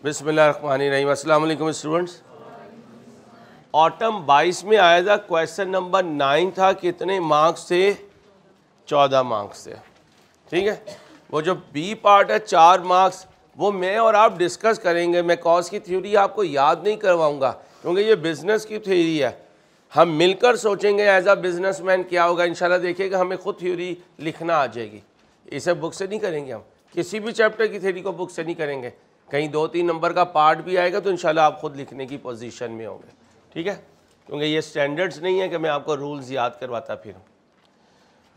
बिस्मिल्लाहिर्रहमानिर्रहीम। अस्सलाम वालेकुम स्टूडेंट्स। ऑटम 22 में आया था, क्वेश्चन नंबर 9 था। कितने मार्क्स थे? 14 मार्क्स थे। ठीक है, वो जो बी पार्ट है 4 मार्क्स, वो मैं और आप डिस्कस करेंगे। मैं कॉज की थ्योरी आपको याद नहीं करवाऊंगा क्योंकि ये बिजनेस की थ्योरी है। हम मिलकर सोचेंगे एज अ बिजनेसमैन क्या होगा। इंशाल्लाह देखिएगा हमें खुद थ्योरी लिखना आ जाएगी। इसे बुक से नहीं करेंगे, हम किसी भी चैप्टर की थ्योरी को बुक से नहीं करेंगे। कहीं 2-3 नंबर का पार्ट भी आएगा तो इंशाल्लाह आप खुद लिखने की पोजीशन में होंगे। ठीक है, क्योंकि ये स्टैंडर्ड्स नहीं है कि मैं आपको रूल्स याद करवाता फिरूं।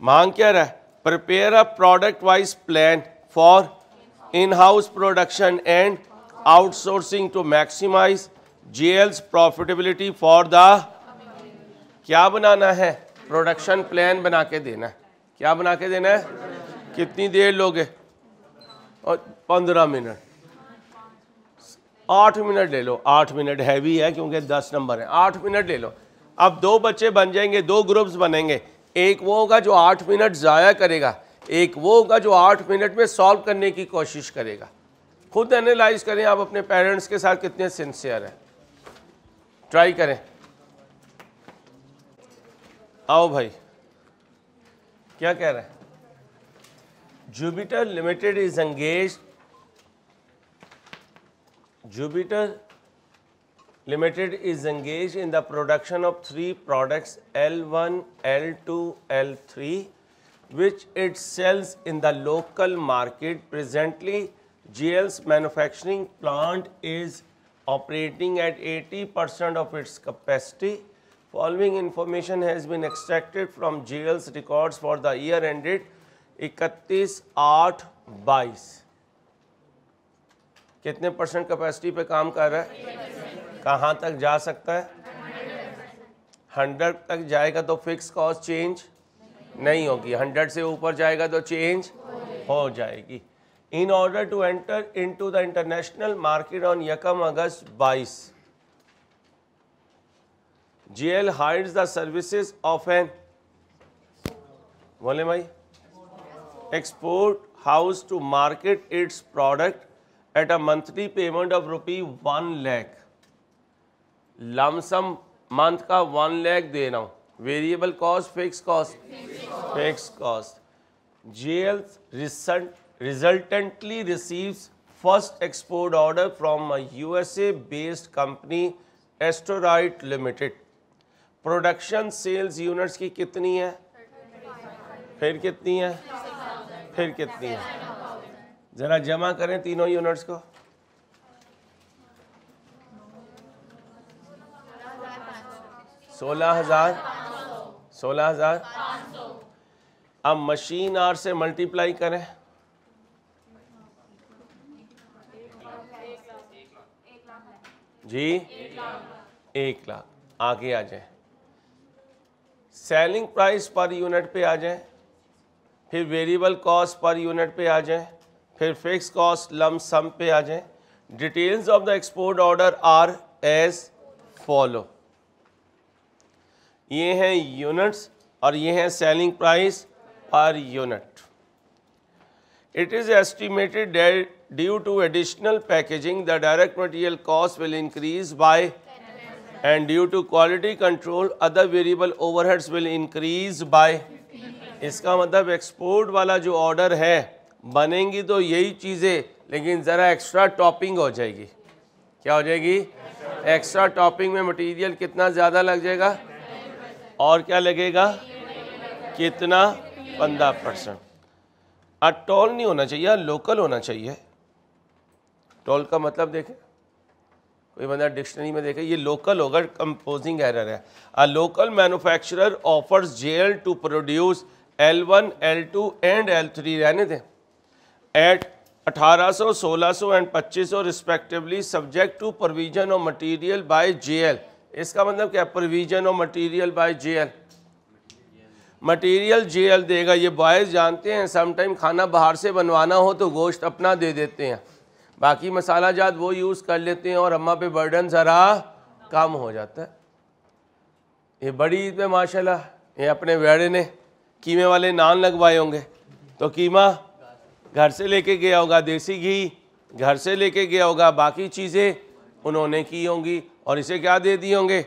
मांग क्या रहा है? Prepare a product wise plan for in house production and outsourcing to maximise JLs profitability for the. क्या बनाना है? प्रोडक्शन प्लान बना के देना है। क्या बना के देना है? कितनी देर लोगे? और 15 मिनट, 8 मिनट ले लो। 8 मिनट हैवी है क्योंकि 10 नंबर है। 8 मिनट ले लो। अब 2 बच्चे बन जाएंगे, 2 ग्रुप्स बनेंगे। एक वो होगा जो 8 मिनट ज़ाया करेगा, एक वो होगा जो 8 मिनट में सॉल्व करने की कोशिश करेगा। खुद एनालाइज करें आप अपने पेरेंट्स के साथ कितने सिंसियर हैं। ट्राई करें। आओ भाई, क्या कह रहे हैं? Jupiter limited is engaged in the production of 3 products L1, L2, L3, which it sells in the local market. Presently, GL's manufacturing plant is operating at 80% of its capacity. Following information has been extracted from GL's records for the year ended 31/8/22। कितने percent capacity पे काम कर रहा है? कहाँ तक जा सकता है? 100 तक जाएगा तो फिक्स कॉस्ट चेंज नहीं होगी। 100 से ऊपर जाएगा तो चेंज हो जाएगी। In order to enter into the international market on 1 August 22, GL hires the services of an, बोले भाई, export house to market its product at a monthly payment of ₹1 lakh। Lump sum month का 1 लाख दे रहा हूँ। Variable cost, fix cost, fix cost. GL resultantly receives first export order from a USA based company Astrorite Limited। Production sales units की कितनी है? फिर कितनी है? फिर कितनी है? जरा जमा करें तीनों यूनिट्स को। 16,000। अब मशीन आर से मल्टीप्लाई करें। जी 1 लाख। आगे आ जाए, सेलिंग प्राइस पर यूनिट पे आ जाए, फिर वेरिएबल कॉस्ट पर यूनिट पे आ जाए, फिर फिक्स कॉस्ट लम सम पे आ जाए। Details of the export order are as follow. ये हैं यूनिट्स और ये हैं selling price per unit. It is estimated that due to additional packaging the direct material cost will increase by and due to quality control other variable overheads will increase by. इसका मतलब export वाला जो order है, बनेंगी तो यही चीज़ें लेकिन ज़रा एक्स्ट्रा टॉपिंग हो जाएगी। क्या हो जाएगी? एक्स्ट्रा टॉपिंग में मटेरियल कितना ज़्यादा लग जाएगा और क्या लगेगा? कितना? 15%। टोल नहीं होना चाहिए, लोकल होना चाहिए। टोल का मतलब देखें, कोई बंदा डिक्शनरी में देखे, ये लोकल होगा, कंपोजिंग एरर है। A local manufacturer offers JL to produce L1, L2 and L3 रहने दें at 1800, 1600 and 2500 respectively subject to provision of material by JL. इसका मतलब क्या? Provision of material by JL. Material JL देगा। ये boys जानते हैं, समटाइम खाना बाहर से बनवाना हो तो गोश्त अपना दे देते हैं, बाकी मसाला जात वो यूज़ कर लेते हैं और अम्मा पे बर्डन ज़रा कम हो जाता है। ये बड़ी ईद में माशाल्लाह ये अपने वेड़े ने कीमे वाले नान लगवाए होंगे तो कीमा घर से लेके गया होगा, देसी घी घर से लेके गया होगा, बाकी चीज़ें उन्होंने की होंगी और इसे क्या दे दिए होंगे,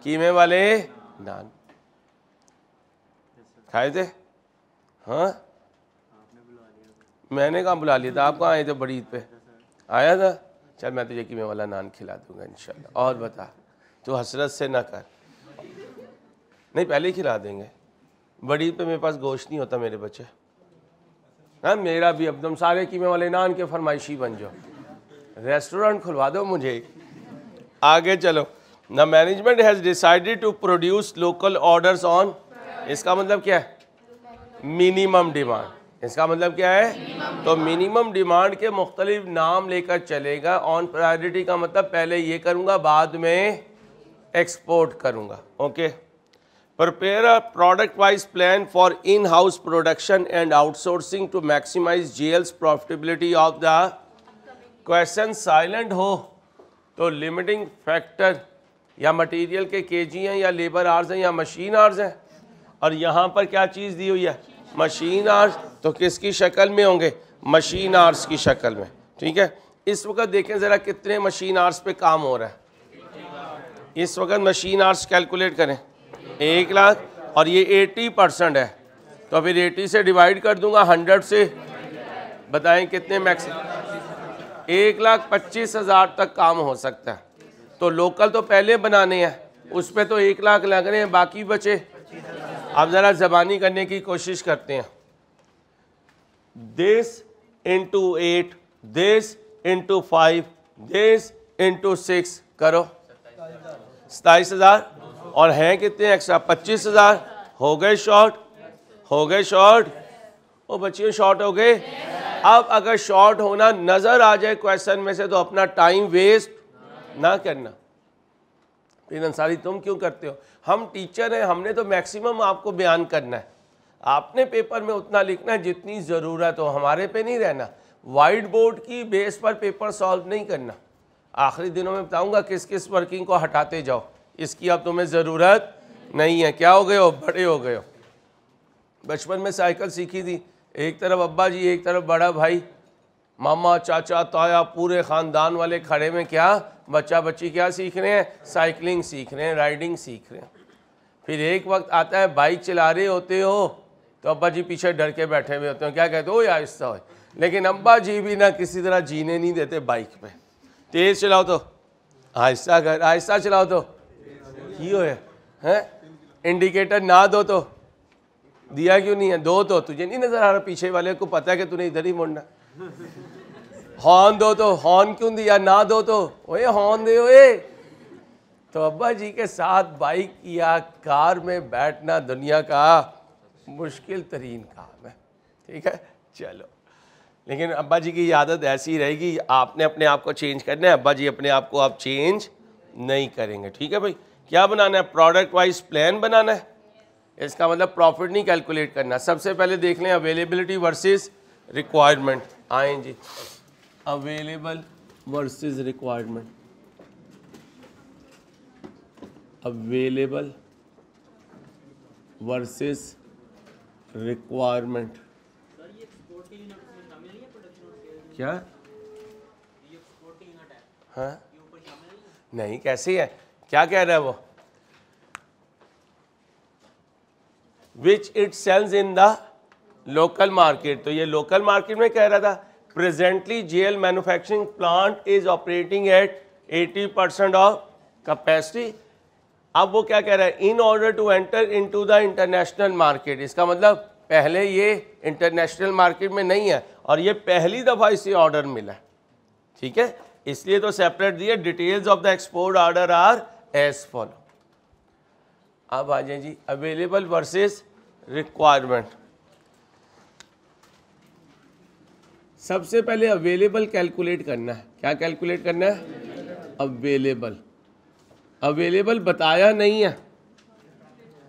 कीमे वाले नान खाए थे। हाँ मैंने कहाँ बुला लिया था, आप कहाँ आए थे बड़ी ईद पे, आया था। चल मैं तुझे कीमे वाला नान खिला दूंगा इंशाल्लाह। और बता, तू हसरत से ना कर, नहीं पहले ही खिला देंगे। बड़ी ईद पे मेरे पास गोश्त नहीं होता मेरे बच्चे। हाँ मेरा भी अब तुम सारे कीमे वाले नान के फरमाइशी बन जाओ, रेस्टोरेंट खुलवा दो मुझे। आगे चलो। The management has decided to produce local orders on, इसका मतलब क्या है, मिनिमम डिमांड। इसका मतलब क्या है, तो मिनिमम डिमांड के मुख्तलिफ नाम लेकर चलेगा। ऑन प्रायोरिटी का मतलब पहले ये करूँगा बाद में एक्सपोर्ट करूँगा। Okay. Prepare a product-wise plan for in-house production and outsourcing to maximize GL's profitability of the question silent हो तो limiting factor या मटेरियल के केजी हैं या लेबर आवर्स हैं या मशीन आवर्स हैं, और यहाँ पर क्या चीज़ दी हुई है, मशीन आवर्स। तो किसकी शक्ल में होंगे, मशीन आवर्स की शक्ल में। ठीक है, इस वक्त देखें ज़रा कितने मशीन आवर्स पे काम हो रहा है। इस वक्त मशीन आवर्स कैलकुलेट करें, 1 लाख, और ये 80% है, तो फिर 80 से डिवाइड कर दूंगा 100 से, बताएं कितने मैक्स, 1,25,000 तक काम हो सकता है। तो लोकल तो पहले बनाने हैं, उस पर तो 1 लाख लग रहे हैं, बाकी बचे। अब ज़रा ज़बानी करने की कोशिश करते हैं। This into 8, this into 5, this into 6 करो, 27,000, और हैं कितने एक्स्ट्रा, 25,000। हो गए शॉर्ट, हो गए शॉर्ट, वो बच्चियों शॉर्ट हो गए। अब अगर शॉर्ट होना नज़र आ जाए क्वेश्चन में से तो अपना टाइम वेस्ट ना करना। फिर अंसारी तुम क्यों करते हो, हम टीचर हैं, हमने तो मैक्सिमम आपको बयान करना है, आपने पेपर में उतना लिखना है जितनी ज़रूरत हो, हमारे पे नहीं रहना। वाइट बोर्ड की बेस पर पेपर सॉल्व नहीं करना। आखिरी दिनों में बताऊंगा किस किस वर्किंग को हटाते जाओ, इसकी अब तुम्हें ज़रूरत नहीं है। क्या हो गए हो, बड़े हो गए हो। बचपन में साइकिल सीखी थी, एक तरफ अब्बा जी, एक तरफ बड़ा भाई, मामा चाचा ताया पूरे ख़ानदान वाले खड़े में, क्या बच्चा बच्ची क्या सीख रहे हैं, साइकिलिंग सीख रहे हैं, राइडिंग सीख रहे हैं। फिर एक वक्त आता है बाइक चला रहे होते हो तो अब्बा जी पीछे डर के बैठे हुए होते हैं, क्या कहते हो, आहिस्ता हो। लेकिन अब्बा जी भी ना किसी तरह जीने नहीं देते बाइक पे, तेज़ चलाओ तो आहिस्ता कर, आहिस्ता चलाओ तो क्यों है, इंडिकेटर ना दो तो दिया क्यों नहीं है, दो तो तुझे नहीं नजर आ रहा, पीछे वाले को पता है कि तूने इधर ही मुड़ना। हॉर्न दो तो हॉर्न क्यों दिया, ना दो तो ओए हॉर्न दे ओए। तो अब्बा जी के साथ बाइक या कार में बैठना दुनिया का मुश्किल तरीन काम है। ठीक है, चलो, लेकिन अब्बा जी की आदत ऐसी रहेगी, आपने अपने आप को चेंज करना है, अब्बा जी अपने आप को आप चेंज नहीं करेंगे। ठीक है भाई, क्या बनाना है, प्रोडक्ट वाइज प्लान बनाना है। इसका मतलब प्रॉफिट नहीं कैलकुलेट करना। सबसे पहले देख लें अवेलेबिलिटी वर्सेस रिक्वायरमेंट। आए जी, available versus requirement, available versus requirement. क्या, हाँ नहीं, कैसे है, क्या कह रहा है वो, which it sells in the local market. तो ये लोकल मार्केट में कह रहा था, presently JL manufacturing plant is operating at 80% of capacity. अब वो क्या कह रहा है, in order to enter into the international market. इसका मतलब पहले ये इंटरनेशनल मार्केट में नहीं है और ये पहली दफ़ा इसे ऑर्डर मिला है। ठीक है, इसलिए तो सेपरेट दिए, details of the export order are as follow. अब आ जाए जी, अवेलेबल वर्सेस रिक्वायरमेंट। सबसे पहले अवेलेबल कैलकुलेट करना है। क्या कैलकुलेट करना है, अवेलेबल। अवेलेबल बताया नहीं है,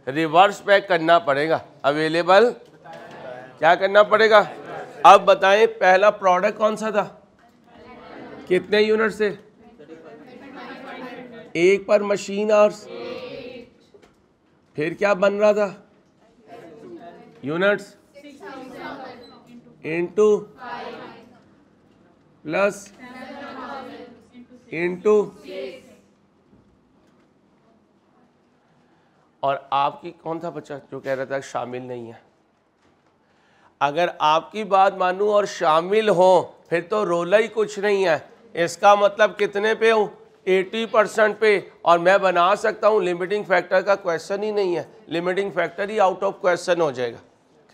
रिवर्स पैक करना पड़ेगा। अवेलेबल क्या करना पड़ेगा, अब बताएं पहला प्रोडक्ट कौन सा था, कितने यूनिट से, एक पर मशीन आवर्स, फिर क्या बन रहा था, यूनिट्स इनटू प्लस इंटू, और आपकी कौन था बच्चा जो कह रहा था शामिल नहीं है? अगर आपकी बात मानूं और शामिल हो फिर तो रोला ही कुछ नहीं है। इसका मतलब कितने पे हूं? 80% पे। और मैं बना सकता हूं लिमिटिंग फैक्टर का क्वेश्चन ही नहीं है, limiting factor he out of question हो जाएगा।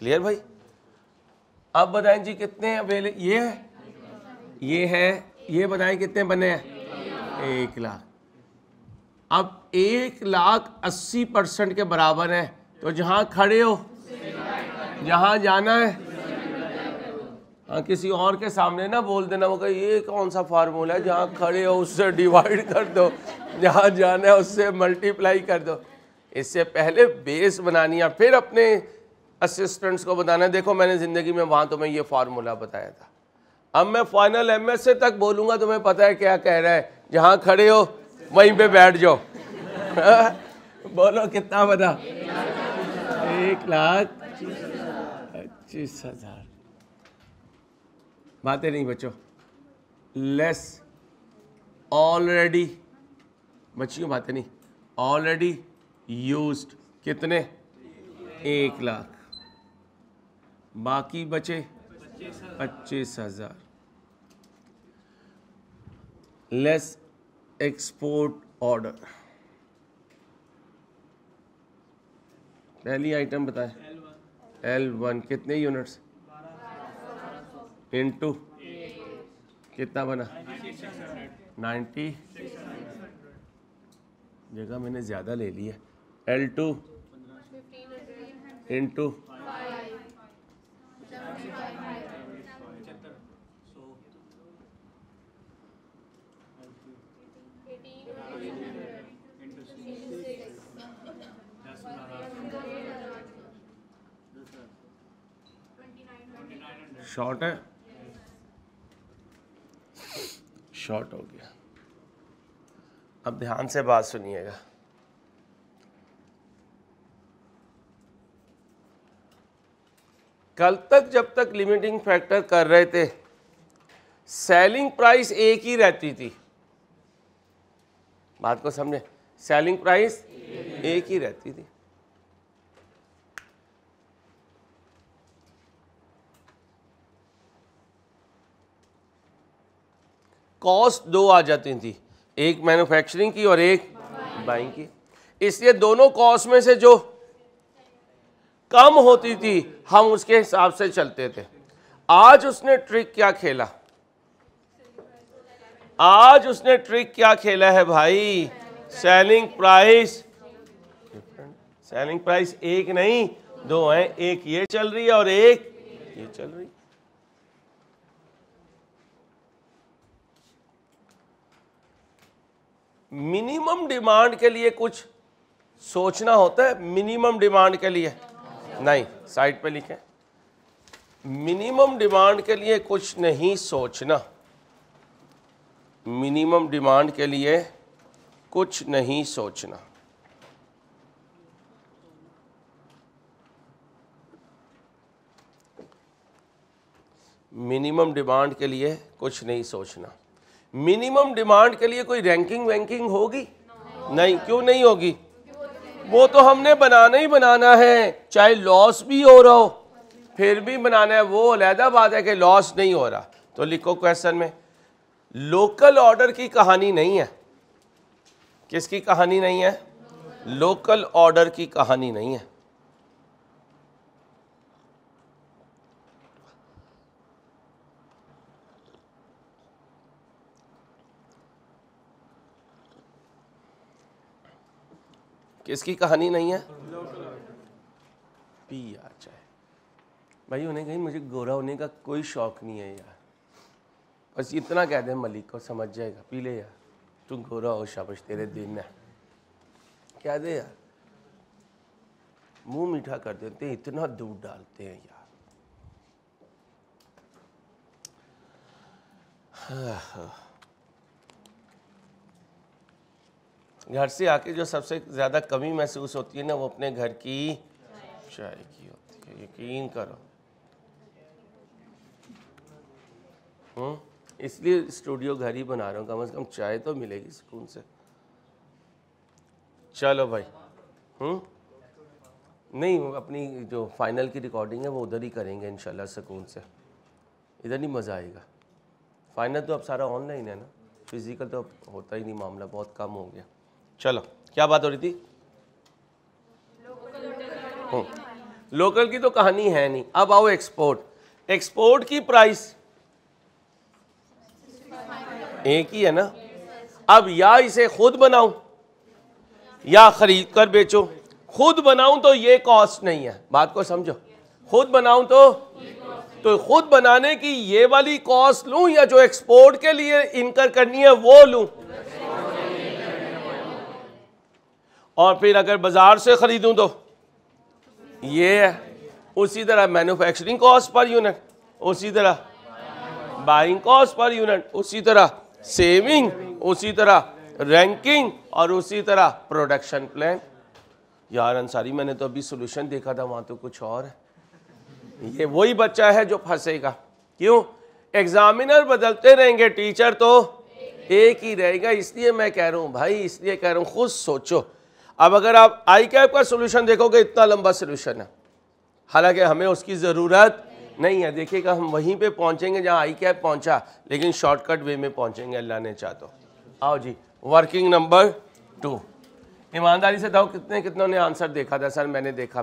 क्लियर भाई? अब बताएं जी कितने अवेले, ये है, ये बताएं कितने बने हैं? 1 लाख। अब 1,80,% के बराबर है, तो जहां खड़े हो जहां जाना है, हाँ किसी और के सामने ना बोल देना, वो कहे ये कौन सा फार्मूला है, जहां खड़े हो उससे डिवाइड कर दो, जहां जाना है उससे मल्टीप्लाई कर दो। इससे पहले बेस बनानी है, फिर अपने असिस्टेंट्स को बताना, देखो मैंने जिंदगी में वहां तुम्हें ये फार्मूला बताया था। अब मैं फाइनल एमएसए तक बोलूंगा, तुम्हें पता है क्या कह रहा है, जहां खड़े हो वहीं पे बैठ जाओ। बोलो कितना बना? 1,25,000। बातें नहीं बच्चों, लेस ऑलरेडी, बच्चियों बातें नहीं, ऑलरेडी यूज्ड कितने? 1 लाख। बाकी बचे 25,000 लेस एक्सपोर्ट ऑर्डर। पहली आइटम बताएं, L1 कितने यूनिट्स इनटू कितना बना? 90। जगह मैंने ज़्यादा ले ली है। L2 into 2900। शॉर्ट है, शॉर्ट हो गया। अब ध्यान से बात सुनिएगा, कल तक जब तक लिमिटिंग फैक्टर कर रहे थे सेलिंग प्राइस एक ही रहती थी। बात को समझे, सेलिंग प्राइस एक ही रहती थी। कॉस्ट दो आ जाती थी, एक मैन्युफैक्चरिंग की और एक बाइंग की। इसलिए दोनों कॉस्ट में से जो कम होती थी हम उसके हिसाब से चलते थे। आज उसने ट्रिक क्या खेला? आज उसने ट्रिक क्या खेला है भाई? सेलिंग प्राइस, सेलिंग प्राइस एक नहीं दो है, एक ये चल रही है और एक ये चल रही है। मिनिमम डिमांड के लिए कुछ सोचना होता है? मिनिमम डिमांड के लिए नहीं, साइड पे लिखें, मिनिमम डिमांड के लिए कुछ नहीं सोचना, मिनिमम डिमांड के लिए कुछ नहीं सोचना। मिनिमम डिमांड के लिए कुछ नहीं सोचना। मिनिमम डिमांड के लिए कोई रैंकिंग वैंकिंग होगी? नहीं। क्यों नहीं होगी? वो तो हमने बनाना ही बनाना है, चाहे लॉस भी हो रहा हो फिर भी बनाना है। वो अलहदा बात है कि लॉस नहीं हो रहा, तो लिखो क्वेश्चन में, लोकल ऑर्डर की कहानी नहीं है। किसकी कहानी नहीं है? लोकल ऑर्डर की कहानी नहीं है। किसकी कहानी नहीं है? पी आ जाए भाई, उन्हें कहीं मुझे गोरा होने का कोई शौक नहीं है यार, बस इतना कह दे मलिक को, समझ जाएगा। पी ले यार, तू गोरा हो, शाबाश तेरे दिन है, कह दे यार। मुंह मीठा कर देते हैं, इतना दूध डालते हैं यार। घर से आके जो सबसे ज़्यादा कमी महसूस होती है ना, वो अपने घर की चाय की होती है, यकीन करो। इसलिए स्टूडियो घर ही बना रहा हूँ, कम से कम चाय तो मिलेगी सुकून से। चलो भाई, नहीं अपनी जो फाइनल की रिकॉर्डिंग है वो उधर ही करेंगे इंशाल्लाह सुकून से, इधर नहीं मज़ा आएगा। फाइनल तो अब सारा ऑनलाइन है ना, फिज़िकल तो होता ही नहीं, मामला बहुत कम हो गया। चलो क्या बात हो रही थी? लोकल की तो कहानी है नहीं। अब आओ एक्सपोर्ट। एक्सपोर्ट की प्राइस एक ही है ना। अब या इसे खुद बनाऊं या खरीद कर बेचो। खुद बनाऊं तो ये कॉस्ट नहीं है, बात को समझो। खुद बनाऊं तो खुद बनाने की ये वाली कॉस्ट लूं या जो एक्सपोर्ट के लिए इनकर करनी है वो लूं। और फिर अगर बाजार से खरीदूं तो ये है। उसी तरह मैन्युफैक्चरिंग कॉस्ट पर यूनिट, उसी तरह बाइंग कॉस्ट पर यूनिट, उसी तरह सेविंग, उसी तरह रैंकिंग और उसी तरह प्रोडक्शन प्लान। यार अंसारी मैंने तो अभी सॉल्यूशन देखा था, वहां तो कुछ और है। ये वही बच्चा है जो फंसेगा। क्यों? एग्जामिनर बदलते रहेंगे, टीचर तो एक ही रहेगा। इसलिए मैं कह रहा हूं भाई, इसलिए कह रहा हूं खुद सोचो। अब अगर आप आई कैप का सॉल्यूशन देखोगे, इतना लंबा सॉल्यूशन है, हालांकि हमें उसकी ज़रूरत नहीं है। देखिएगा हम वहीं पे पहुंचेंगे जहां आई कैप पहुंचा, लेकिन शॉर्टकट वे में पहुंचेंगे अल्लाह ने चाह तो। आओ जी, वर्किंग नंबर 2। ईमानदारी से बताओ कितनों ने आंसर देखा था? सर मैंने देखा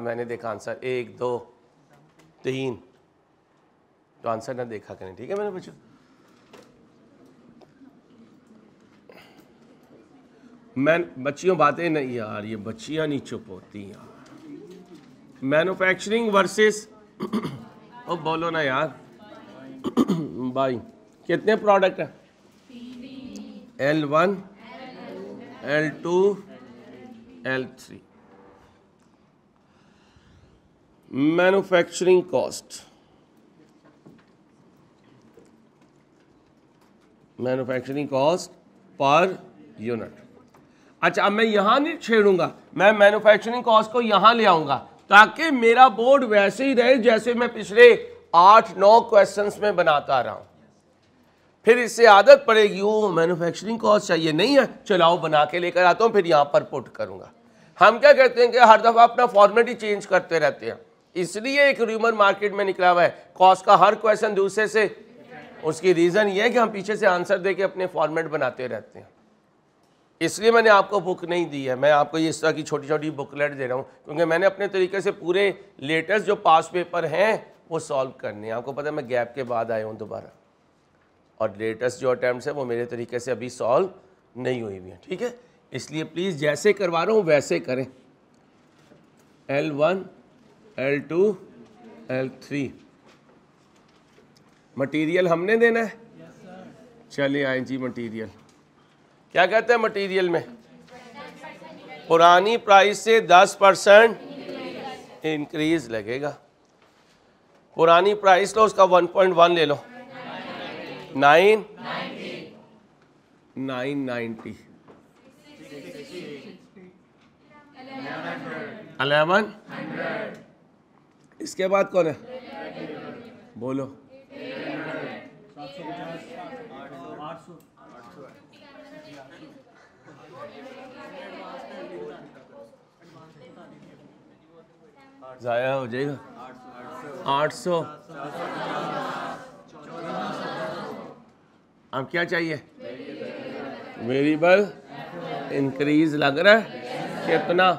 आंसर 1 2 3। तो आंसर ना देखा करें, ठीक है मेरे बच्चों। बच्चियों बातें नहीं यार, ये बच्चियां नहीं चुप होती यार। मैन्युफैक्चरिंग वर्सेस ओ बोलो ना यार भाई, कितने प्रोडक्ट है? L1 L2 L3। Manufacturing cost, manufacturing cost per unit. अच्छा, अब मैं यहां नहीं छेड़ूंगा, मैं मैन्युफैक्चरिंग कॉस्ट को यहां ले आऊंगा ताकि मेरा बोर्ड वैसे ही रहे जैसे मैं पिछले 8-9 क्वेश्चंस में बनाता रहा हूं। फिर इससे आदत पड़ेगी, वो मैन्युफैक्चरिंग कॉस्ट चाहिए नहीं है, चलाओ बना के लेकर आता हूं, फिर यहां पर पुट करूंगा। हम क्या कहते हैं कि हर दफा अपना फॉर्मेट ही चेंज करते रहते हैं। इसलिए एक रूमर मार्केट में निकला हुआ है, कॉस्ट का हर क्वेश्चन दूसरे से। उसकी रीजन ये है कि हम पीछे से आंसर दे के अपने फॉर्मेट बनाते रहते हैं। इसलिए मैंने आपको बुक नहीं दी है, मैं आपको इस तरह की छोटी छोटी बुकलेट दे रहा हूँ, क्योंकि मैंने अपने तरीके से पूरे लेटेस्ट जो पास पेपर हैं वो सॉल्व करने हैं। आपको पता है मैं गैप के बाद आया हूँ दोबारा, और लेटेस्ट जो अटैम्प्ट्स है वो मेरे तरीके से अभी सॉल्व नहीं हुई हुई हैं, ठीक है। इसलिए प्लीज़ जैसे करवा रहा हूँ वैसे करें। L1 L2 L3 मटीरियल हमने देना है। चलिए आए जी, मटीरियल क्या कहते हैं? मटीरियल में पुरानी प्राइस से 10% इंक्रीज लगेगा। पुरानी प्राइस लो, उसका 1.1 ले लो, 990, 1100। इसके बाद कौन है? बोलो। 800। ज़ाया हो जाएगा 800। अब क्या चाहिए? वेरिएबल इंक्रीज लग रहा है कितना?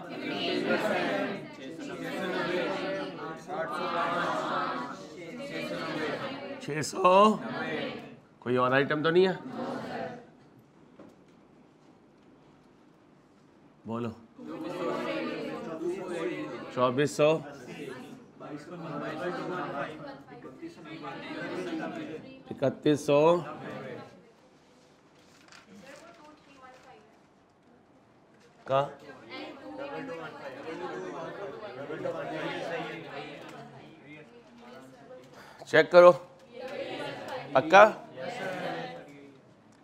600। कोई और आइटम तो नहीं है? बोलो। 2400। 3100। का चेक करो, पक्का?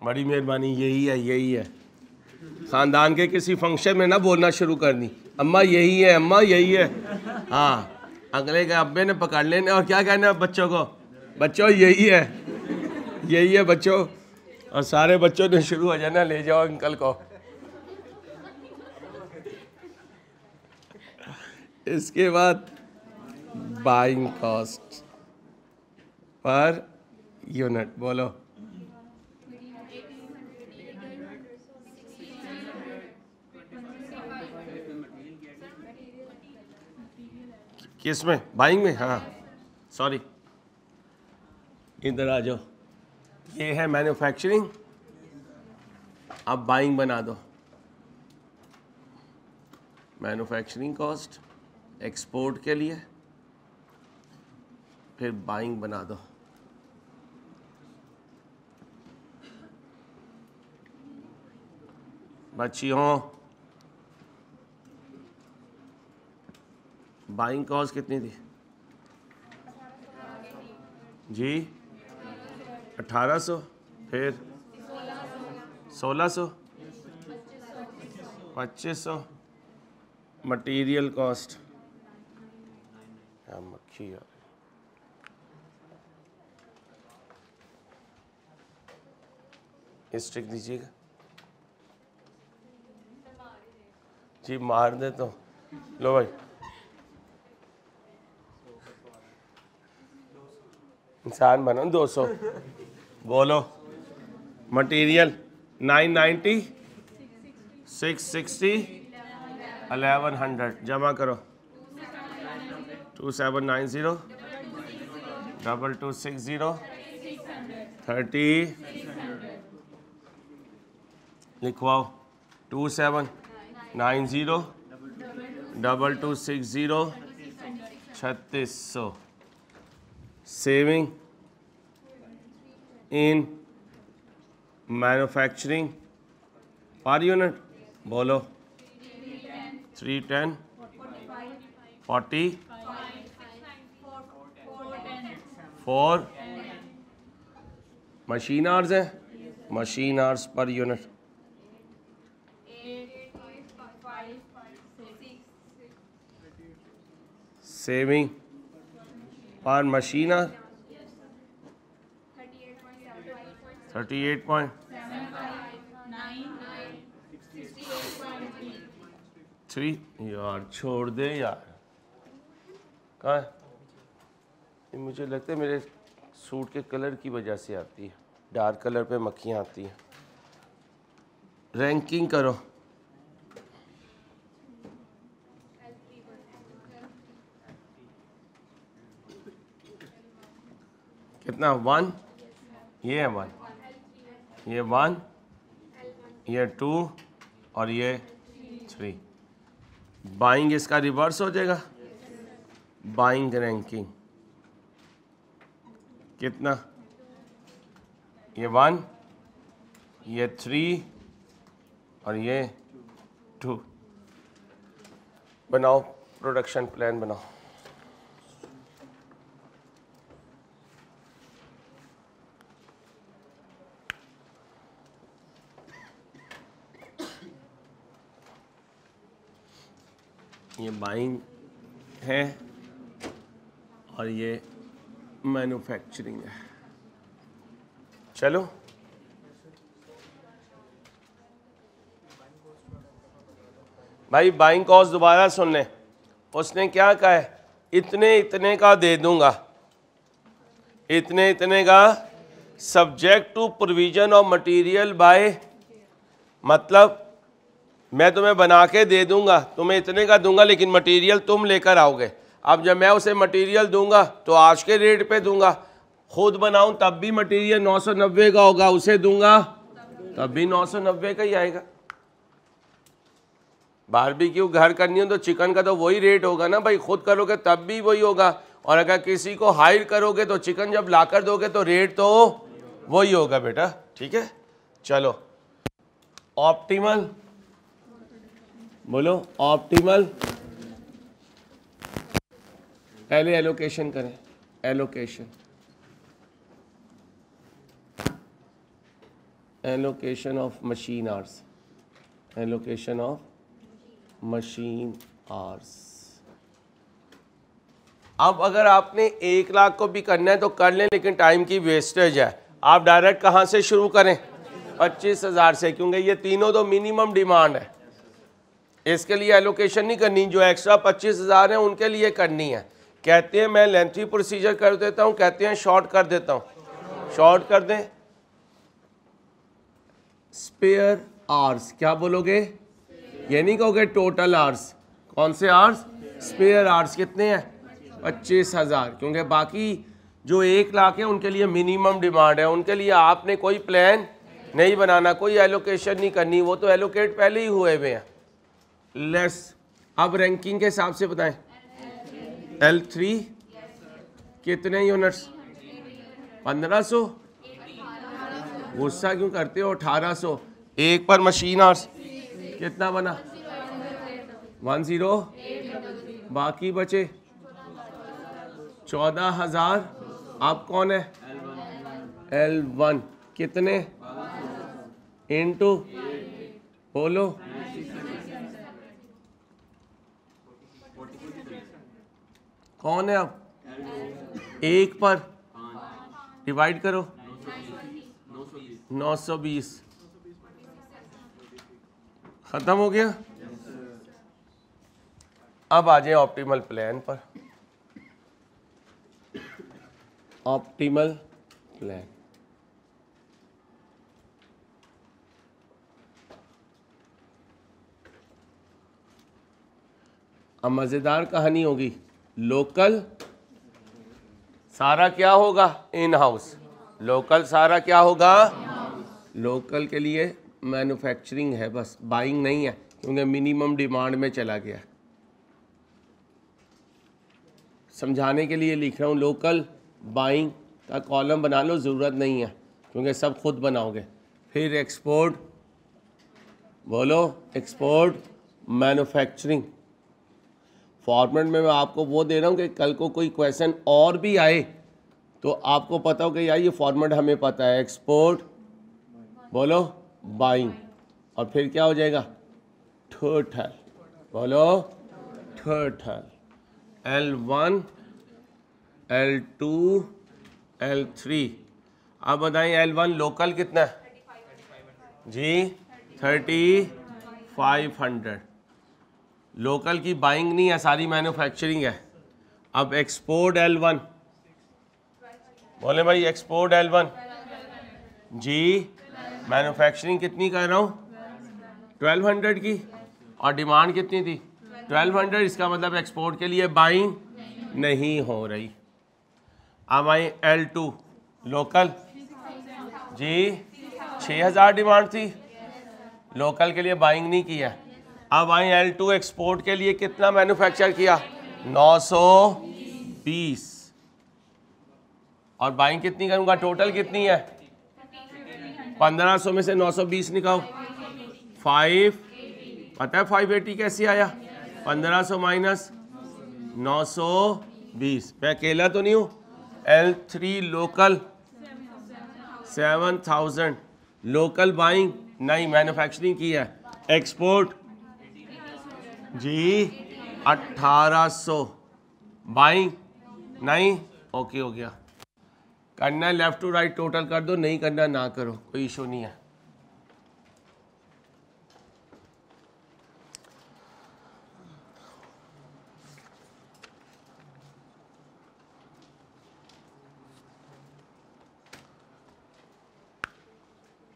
बड़ी मेहरबानी। यही है, यही है। खानदान के किसी फंक्शन में ना बोलना शुरू करनी, अम्मा यही है, अम्मा यही है। हाँ, अगले के अब्बे ने पकड़ लेने और क्या कहना बच्चों को? बच्चों यही है, यही है बच्चों, और सारे बच्चों ने शुरू हो जाना, ले जाओ अंकल को। इसके बाद बाइंग कॉस्ट पर यूनिट, बोलो। किस में? बाइंग में? हाँ सॉरी, इधर आ जाओ। ये है मैन्युफैक्चरिंग, अब बाइंग बना दो। मैन्युफैक्चरिंग कॉस्ट एक्सपोर्ट के लिए, फिर बाइंग बना दो। बच्चियों, बाइंग कॉस्ट कितनी थी जी? 1800, फिर 1600, 2500। मटीरियल कॉस्ट, मक्खी है, स्टिक दीजिएगा जी, मार दे तो। लो भाई, इंसान बनो। 200 बोलो। मटेरियल 990, 660, 1100 जमा करो। 2790, 2260, 30 लिखवाओ। 2790, 2260, 3600। Saving in manufacturing per unit, बोलो। 310, 40, 4 मशीन आवर्स है, मशीन आवर्स पर यूनिट। सेविंग पर मशीन आवर 38.3। यार छोड़ दे यार, कहाँ है? मुझे लगता है मेरे सूट के कलर की वजह से आती है, डार्क कलर पे मक्खियाँ आती हैं। रैंकिंग करो। कितना? 1, ये है 1, ये 1, ये 2 और ये 3। बाइंग इसका रिवर्स हो जाएगा। बाइंग रैंकिंग कितना? ये 1, ये 3 और ये 2। बनाओ प्रोडक्शन प्लान बनाओ। ये बाइंग है और ये मैन्युफैक्चरिंग है। चलो भाई, बाइंग कॉस्ट दोबारा सुन लें। उसने क्या कहा है? इतने इतने का दे दूंगा, इतने इतने का, subject to provision of material by, मतलब मैं तुम्हें बना के दे दूंगा, तुम्हें इतने का दूंगा, लेकिन मटेरियल तुम लेकर आओगे। अब जब मैं उसे मटेरियल दूंगा तो आज के रेट पे दूंगा, खुद बनाऊं तब भी मटेरियल 990 का होगा, उसे दूंगा तब भी 990 का ही आएगा। बारबेक्यू घर करनी हो तो चिकन का तो वही रेट होगा ना भाई, खुद करोगे तब भी वही होगा, और अगर किसी को हायर करोगे तो चिकन जब लाकर दोगे तो रेट तो वही होगा बेटा। ठीक है, चलो ऑप्टिमल बोलो। ऑप्टिमल, पहले एलोकेशन करें। Allocation, allocation of machine hours, allocation of machine hours. अब अगर आपने 1 लाख को भी करना है तो कर लें, लेकिन टाइम की वेस्टेज है। आप डायरेक्ट कहाँ से शुरू करें? 25,000 से, क्योंकि ये तीनों तो मिनिमम डिमांड है, इसके लिए एलोकेशन नहीं करनी, जो एक्स्ट्रा 25,000 है उनके लिए करनी है। कहते हैं मैं लेंथी प्रोसीजर कर देता हूँ, कहते हैं शॉर्ट कर देता हूँ, शॉर्ट कर दें। स्पेयर आवर्स, क्या बोलोगे? ये नहीं कहोगे टोटल आवर्स। कौन से आवर्स? स्पेयर आवर्स कितने हैं? 25,000, क्योंकि बाकी जो 1 लाख है उनके लिए मिनिमम डिमांड है, उनके लिए आपने कोई प्लान नहीं बनाना, कोई एलोकेशन नहीं करनी, वो तो एलोकेट पहले ही हुए हुए हैं। लेस, अब रैंकिंग के हिसाब से बताएं। L3 कितने यूनिट्स? 1500। गुस्सा क्यों करते हो? 1800। एक पर मशीन आवर्स कितना बना? 10। बाकी बचे 14,000। अब कौन है? L1 कितने इनटू, बोलो? कौन है? अब एक पर डिवाइड करो, 920। खत्म हो गया। अब आ जाए ऑप्टिमल प्लान पर। ऑप्टिमल प्लान, अब मजेदार कहानी होगी। लोकल सारा क्या होगा? In house. लोकल सारा क्या होगा? लोकल के लिए मैन्युफैक्चरिंग है बस, बाइंग नहीं है, क्योंकि मिनिमम डिमांड में चला गया। समझाने के लिए लिख रहा हूँ, लोकल बाइंग का कॉलम बना लो, ज़रूरत नहीं है क्योंकि सब खुद बनाओगे। फिर एक्सपोर्ट, बोलो? Export manufacturing. फॉर्मेट में मैं आपको वो दे रहा हूँ कि कल को कोई क्वेश्चन और भी आए तो आपको पता हो कि यार ये फॉर्मेट हमें पता है। एक्सपोर्ट, बोलो? बाइंग, और फिर क्या हो जाएगा? टोटल, बोलो? टोटल। L1, L2, L3। अब बताइए L1 लोकल कितना है जी? 3500। लोकल की बाइंग नहीं है, सारी मैन्युफैक्चरिंग है। अब एक्सपोर्ट L1, बोले भाई? एक्सपोर्ट L1 जी, मैन्युफैक्चरिंग कितनी कर रहा हूँ? 1200 की, और डिमांड कितनी थी? 1200। इसका मतलब एक्सपोर्ट के लिए बाइंग नहीं हो रही। अब आई L2 लोकल जी, 6000 डिमांड थी, लोकल के लिए बाइंग नहीं किया। अब आई L2 एक्सपोर्ट के लिए कितना मैन्युफैक्चर किया? 920। और बाइंग कितनी करूँगा? टोटल कितनी है? 1500 में से 920 निकालो। 5, पता है 580 कैसे आया? 1500 माइनस 920। मैं अकेला तो नहीं हूँ। L3 लोकल 7000, लोकल बाइंग नहीं, मैन्युफैक्चरिंग की है। एक्सपोर्ट जी 1800, बाइंग नहीं। ओके हो गया। करना है लेफ्ट टू राइट टोटल कर दो, नहीं करना ना करो, कोई इशू नहीं है।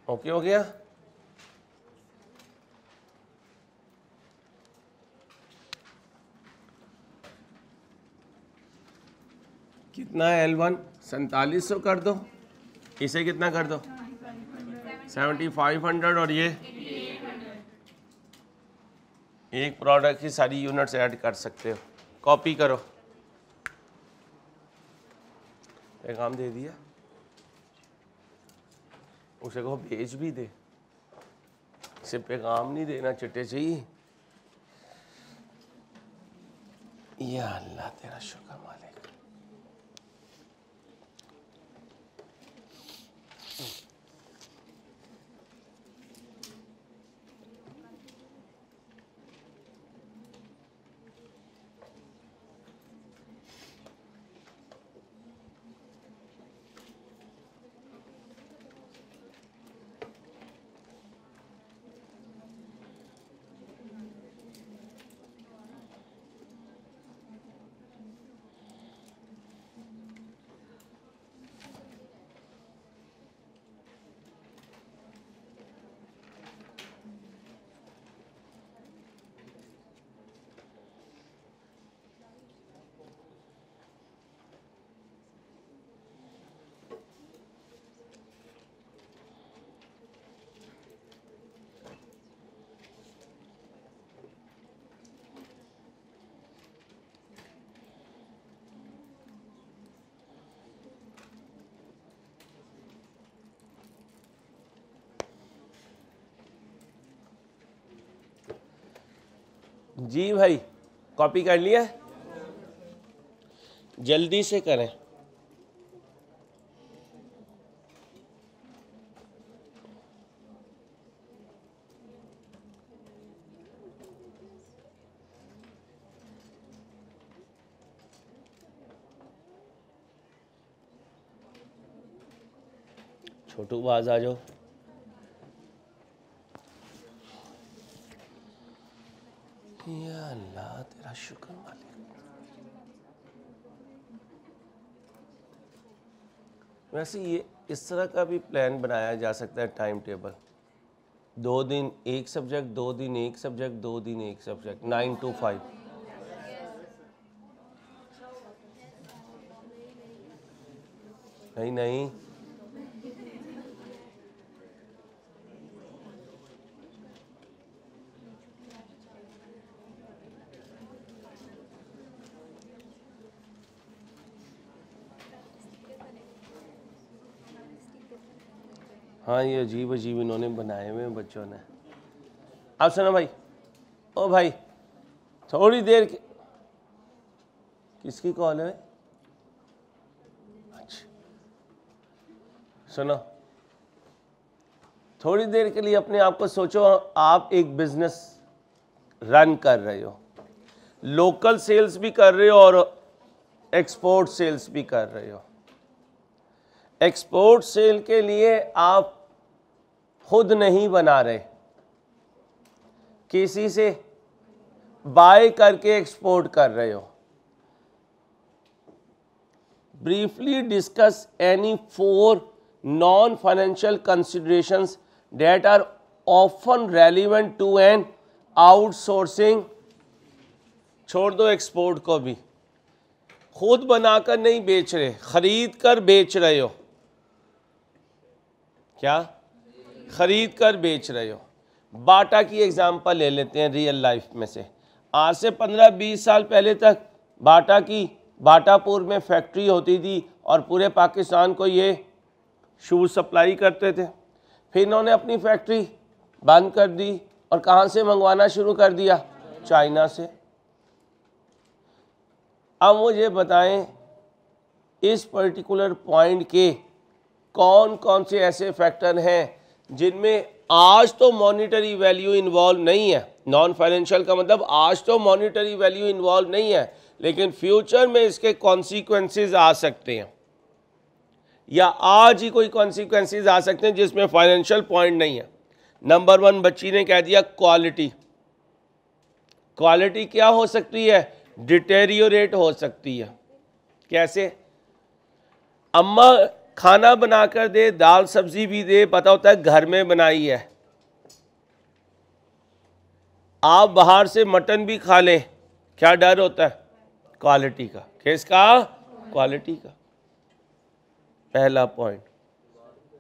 ओके हो गया। कितना है L1? 4700 कर दो। इसे कितना कर दो? 7500। और ये एक प्रोडक्ट की सारी यूनिट्स ऐड कर सकते हो। कॉपी करो, पैगाम दे दिया, उसे कहो भेज भी दे, इसे पैगाम नहीं देना चिट्टे चाहिए। या अल्लाह तेरा शुक्र मालिक। जी भाई, कॉपी कर लिया? जल्दी से करें। छोटू बाज आ जाओ। या अल्लाह तेरा शुक्र मालिक। वैसे ये इस तरह का भी प्लान बनाया जा सकता है, टाइम टेबल, 2 दिन एक सब्जेक्ट, 2 दिन एक सब्जेक्ट, 2 दिन एक सब्जेक्ट, 9 to 5। नहीं नहीं, हाँ ये अजीब अजीब इन्होंने बनाए हुए हैं बच्चों ने। आप सुनो भाई, ओ भाई थोड़ी देर के, किसकी कॉल है? अच्छा सुनो, थोड़ी देर के लिए अपने आप को सोचो, आप एक बिजनेस रन कर रहे हो, लोकल सेल्स भी कर रहे हो और एक्सपोर्ट सेल्स भी कर रहे हो। एक्सपोर्ट सेल के लिए आप खुद नहीं बना रहे, किसी से बाय करके एक्सपोर्ट कर रहे हो। Briefly discuss any 4 non financial considerations that are often relevant to an outsourcing. छोड़ दो एक्सपोर्ट को भी, खुद बनाकर नहीं बेच रहे, खरीद कर बेच रहे हो। क्या? खरीद कर बेच रहे हो। बाटा की एग्जांपल ले लेते हैं रियल लाइफ में से। आज से 15-20 साल पहले तक बाटा की बाटापुर में फैक्ट्री होती थी और पूरे पाकिस्तान को ये शूज़ सप्लाई करते थे। फिर इन्होंने अपनी फैक्ट्री बंद कर दी और कहाँ से मंगवाना शुरू कर दिया? चाइना से। अब मुझे बताएं इस पर्टिकुलर पॉइंट के कौन कौन से ऐसे फैक्टर हैं जिनमें आज तो मॉनिटरी वैल्यू इन्वॉल्व नहीं है। नॉन फाइनेंशियल का मतलब आज तो मॉनिटरी वैल्यू इन्वॉल्व नहीं है, लेकिन फ्यूचर में इसके कॉन्सिक्वेंसेस आ सकते हैं, या आज ही कोई कॉन्सिक्वेंसेस आ सकते हैं जिसमें फाइनेंशियल पॉइंट नहीं है। नंबर 1 बच्ची ने कह दिया क्वालिटी। क्वालिटी क्या हो सकती है? डिटेरियोरेट हो सकती है। कैसे? अम्मा खाना बनाकर दे, दाल सब्जी भी दे, पता होता है घर में बनाई है। आप बाहर से मटन भी खा लें, क्या डर होता है? क्वालिटी का। किसका? क्वालिटी का। पहला पॉइंट।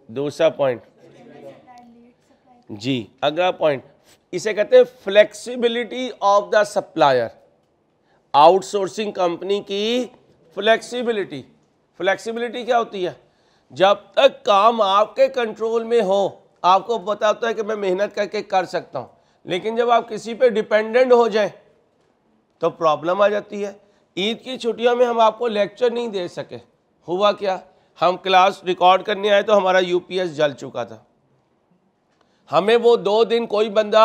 दूसरा पॉइंट जी, अगला पॉइंट, इसे कहते हैं flexibility of the supplier. Outsourcing company की फ्लेक्सिबिलिटी। फ्लेक्सिबिलिटी क्या होती है? जब तक काम आपके कंट्रोल में हो, आपको पता होता है कि मैं मेहनत करके कर सकता हूं, लेकिन जब आप किसी पे डिपेंडेंट हो जाए तो प्रॉब्लम आ जाती है। ईद की छुट्टियों में हम आपको लेक्चर नहीं दे सके। हुआ क्या? हम क्लास रिकॉर्ड करने आए तो हमारा यूपीएस जल चुका था। हमें वो 2 दिन कोई बंदा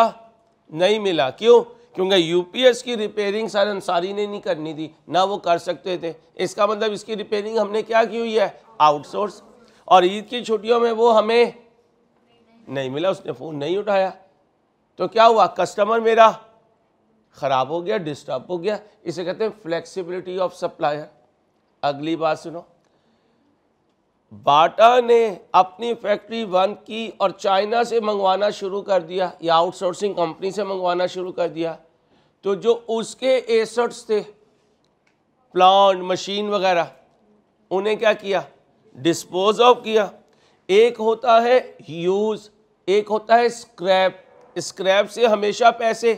नहीं मिला। क्यों? क्योंकि यूपीएस की रिपेयरिंग सर अंसारी ने नहीं करनी थी, ना वो कर सकते थे। इसका मतलब इसकी रिपेयरिंग हमने क्या की हुई है? आउटसोर्स। और ईद की छुट्टियों में वो हमें नहीं मिला, उसने फ़ोन नहीं उठाया, तो क्या हुआ? कस्टमर मेरा ख़राब हो गया, डिस्टर्ब हो गया। इसे कहते हैं फ्लेक्सिबिलिटी ऑफ सप्लायर। अगली बात सुनो, बाटा ने अपनी फैक्ट्री बंद की और चाइना से मंगवाना शुरू कर दिया या आउटसोर्सिंग कंपनी से मंगवाना शुरू कर दिया, तो जो उसके एसेट्स थे, प्लांट, मशीन वगैरह, उन्हें क्या किया? डिस्पोज ऑफ किया। एक होता है यूज़, एक होता है स्क्रैप। स्क्रैप से हमेशा पैसे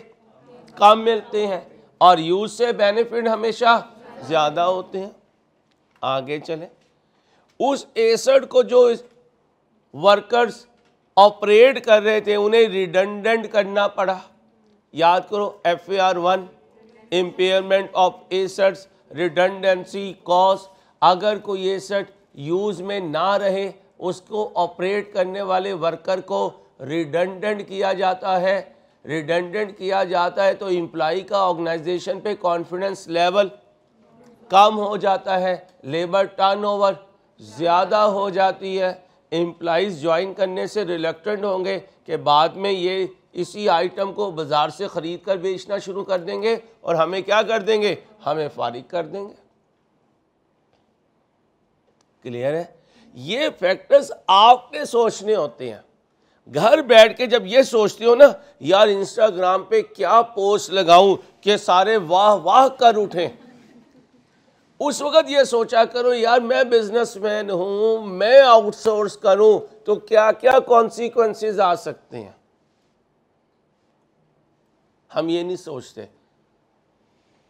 कम मिलते हैं और यूज़ से बेनिफिट हमेशा ज़्यादा होते हैं। आगे चलें, उस एसेट को जो वर्कर्स ऑपरेट कर रहे थे उन्हें रिडंडेंट करना पड़ा। याद करो FAR 1 impairment of assets, redundancy cost. अगर कोई एसेट यूज में ना रहे उसको ऑपरेट करने वाले वर्कर को रिडंडेंट किया जाता है। रिडंडेंट किया जाता है तो एम्प्लॉय का ऑर्गेनाइजेशन पे कॉन्फिडेंस लेवल कम हो जाता है, लेबर टर्नओवर ज़्यादा हो जाती है, एम्प्लॉइज़ ज्वाइन करने से रिलक्टेंट होंगे कि बाद में ये इसी आइटम को बाज़ार से ख़रीद कर बेचना शुरू कर देंगे और हमें क्या कर देंगे, हमें फारिग कर देंगे। क्लियर है? ये फैक्टर्स आपने सोचने होते हैं। घर बैठ के जब ये सोचते हो ना, यार इंस्टाग्राम पे क्या पोस्ट लगाऊं कि सारे वाह वाह कर उठें, उस वक्त ये सोचा करो यार मैं बिजनेसमैन हूं, मैं आउटसोर्स करूं तो क्या क्या कॉन्सिक्वेंसेस आ सकते हैं। हम ये नहीं सोचते।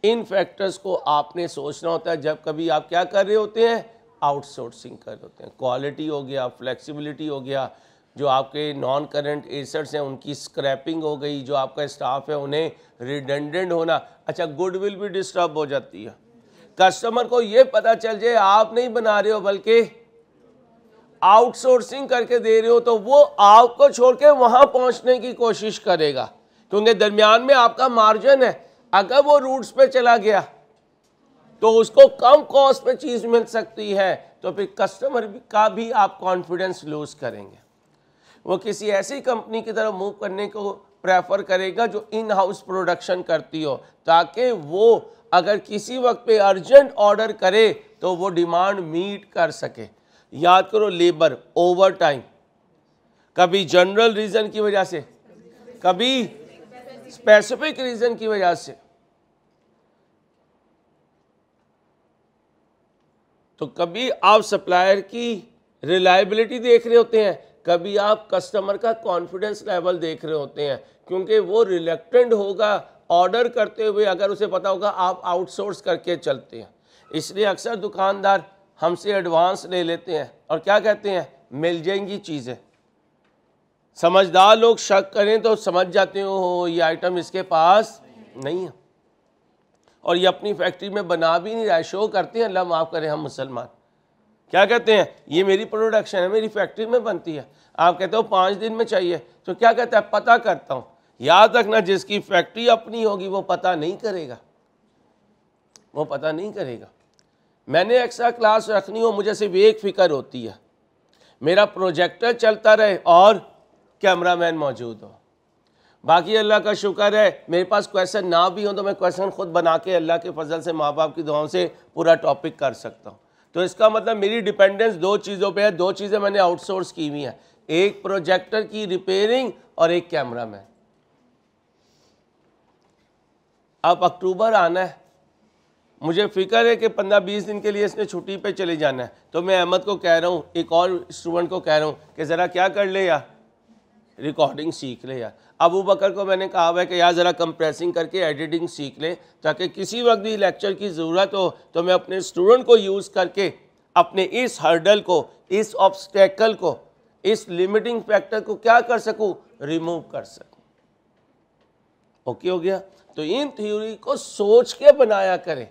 इन फैक्टर्स को आपने सोचना होता है जब कभी आप क्या कर रहे होते हैं, आउटसोर्सिंग कर रहे होते हैं। क्वालिटी हो गया, फ्लेक्सिबिलिटी हो गया, जो आपके नॉन करंट एसेट्स हैं उनकी स्क्रैपिंग हो गई, जो आपका स्टाफ है उन्हें रिडंडेंट होना। अच्छा, गुडविल भी डिस्टर्ब हो जाती है। कस्टमर को ये पता चल जाए आप नहीं बना रहे हो बल्कि आउटसोर्सिंग करके दे रहे हो, तो वो आपको छोड़ के वहां पहुंचने की कोशिश करेगा, क्योंकि दरमियान में आपका मार्जिन है। अगर वो रूट्स पे चला गया तो उसको कम कॉस्ट पे चीज मिल सकती है, तो फिर कस्टमर का भी आप कॉन्फिडेंस लूज करेंगे। वो किसी ऐसी कंपनी की तरफ मूव करने को प्रेफर करेगा जो इन हाउस प्रोडक्शन करती हो, ताकि वो अगर किसी वक्त पे अर्जेंट ऑर्डर करे तो वो डिमांड मीट कर सके। याद करो, लेबर ओवर टाइम, कभी जनरल रीजन की वजह से, कभी स्पेसिफिक रीजन की वजह से, तो कभी आप सप्लायर की रिलायबिलिटी देख रहे होते हैं, कभी आप कस्टमर का कॉन्फिडेंस लेवल देख रहे होते हैं, क्योंकि वो रिलेक्टेंट होगा ऑर्डर करते हुए अगर उसे पता होगा आप आउटसोर्स करके चलते हैं। इसलिए अक्सर दुकानदार हमसे एडवांस ले लेते हैं और क्या कहते हैं, मिल जाएंगी चीज़ें। समझदार लोग शक करें तो समझ जाते हो ये आइटम इसके पास नहीं है और ये अपनी फैक्ट्री में बना भी नहीं रहा है। शो करते हैं, अल्लाह माफ़ करें हम मुसलमान, क्या कहते हैं, ये मेरी प्रोडक्शन है, मेरी फैक्ट्री में बनती है। आप कहते हो 5 दिन में चाहिए, तो क्या कहता है, पता करता हूँ। याद रखना, जिसकी फैक्ट्री अपनी होगी वो पता नहीं करेगा, वो पता नहीं करेगा। मैंने एक्स्ट्रा क्लास रखनी हो, मुझे सिर्फ एक फिक्र होती है, मेरा प्रोजेक्टर चलता रहे और कैमरामैन मौजूद हो। बाकी अल्लाह का शुक्र है मेरे पास क्वेश्चन ना भी हो तो मैं क्वेश्चन खुद बना के अल्लाह के फजल से, माँ बाप की दुआओं से पूरा टॉपिक कर सकता हूँ। तो इसका मतलब मेरी डिपेंडेंस 2 चीज़ों पे है। 2 चीज़ें मैंने आउटसोर्स की हुई हैं, एक प्रोजेक्टर की रिपेयरिंग और एक कैमरामैन। अब अक्टूबर आना है, मुझे फिक्र है कि 15-20 दिन के लिए इसने छुट्टी पे चले जाना है, तो मैं अहमद को कह रहा हूँ, एक और स्टूडेंट को कह रहा हूँ कि ज़रा क्या कर ले यार, रिकॉर्डिंग सीख ले यार। अबू बकर को मैंने कहा है कि यार ज़रा कंप्रेसिंग करके एडिटिंग सीख ले, ताकि किसी वक्त भी लेक्चर की ज़रूरत हो तो मैं अपने स्टूडेंट को यूज़ करके अपने इस हर्डल को, इस ऑब्स्टेकल को, इस लिमिटिंग फैक्टर को क्या कर सकूँ, रिमूव कर सकूँ। ओके हो गया? तो इन थ्योरी को सोच के बनाया करें।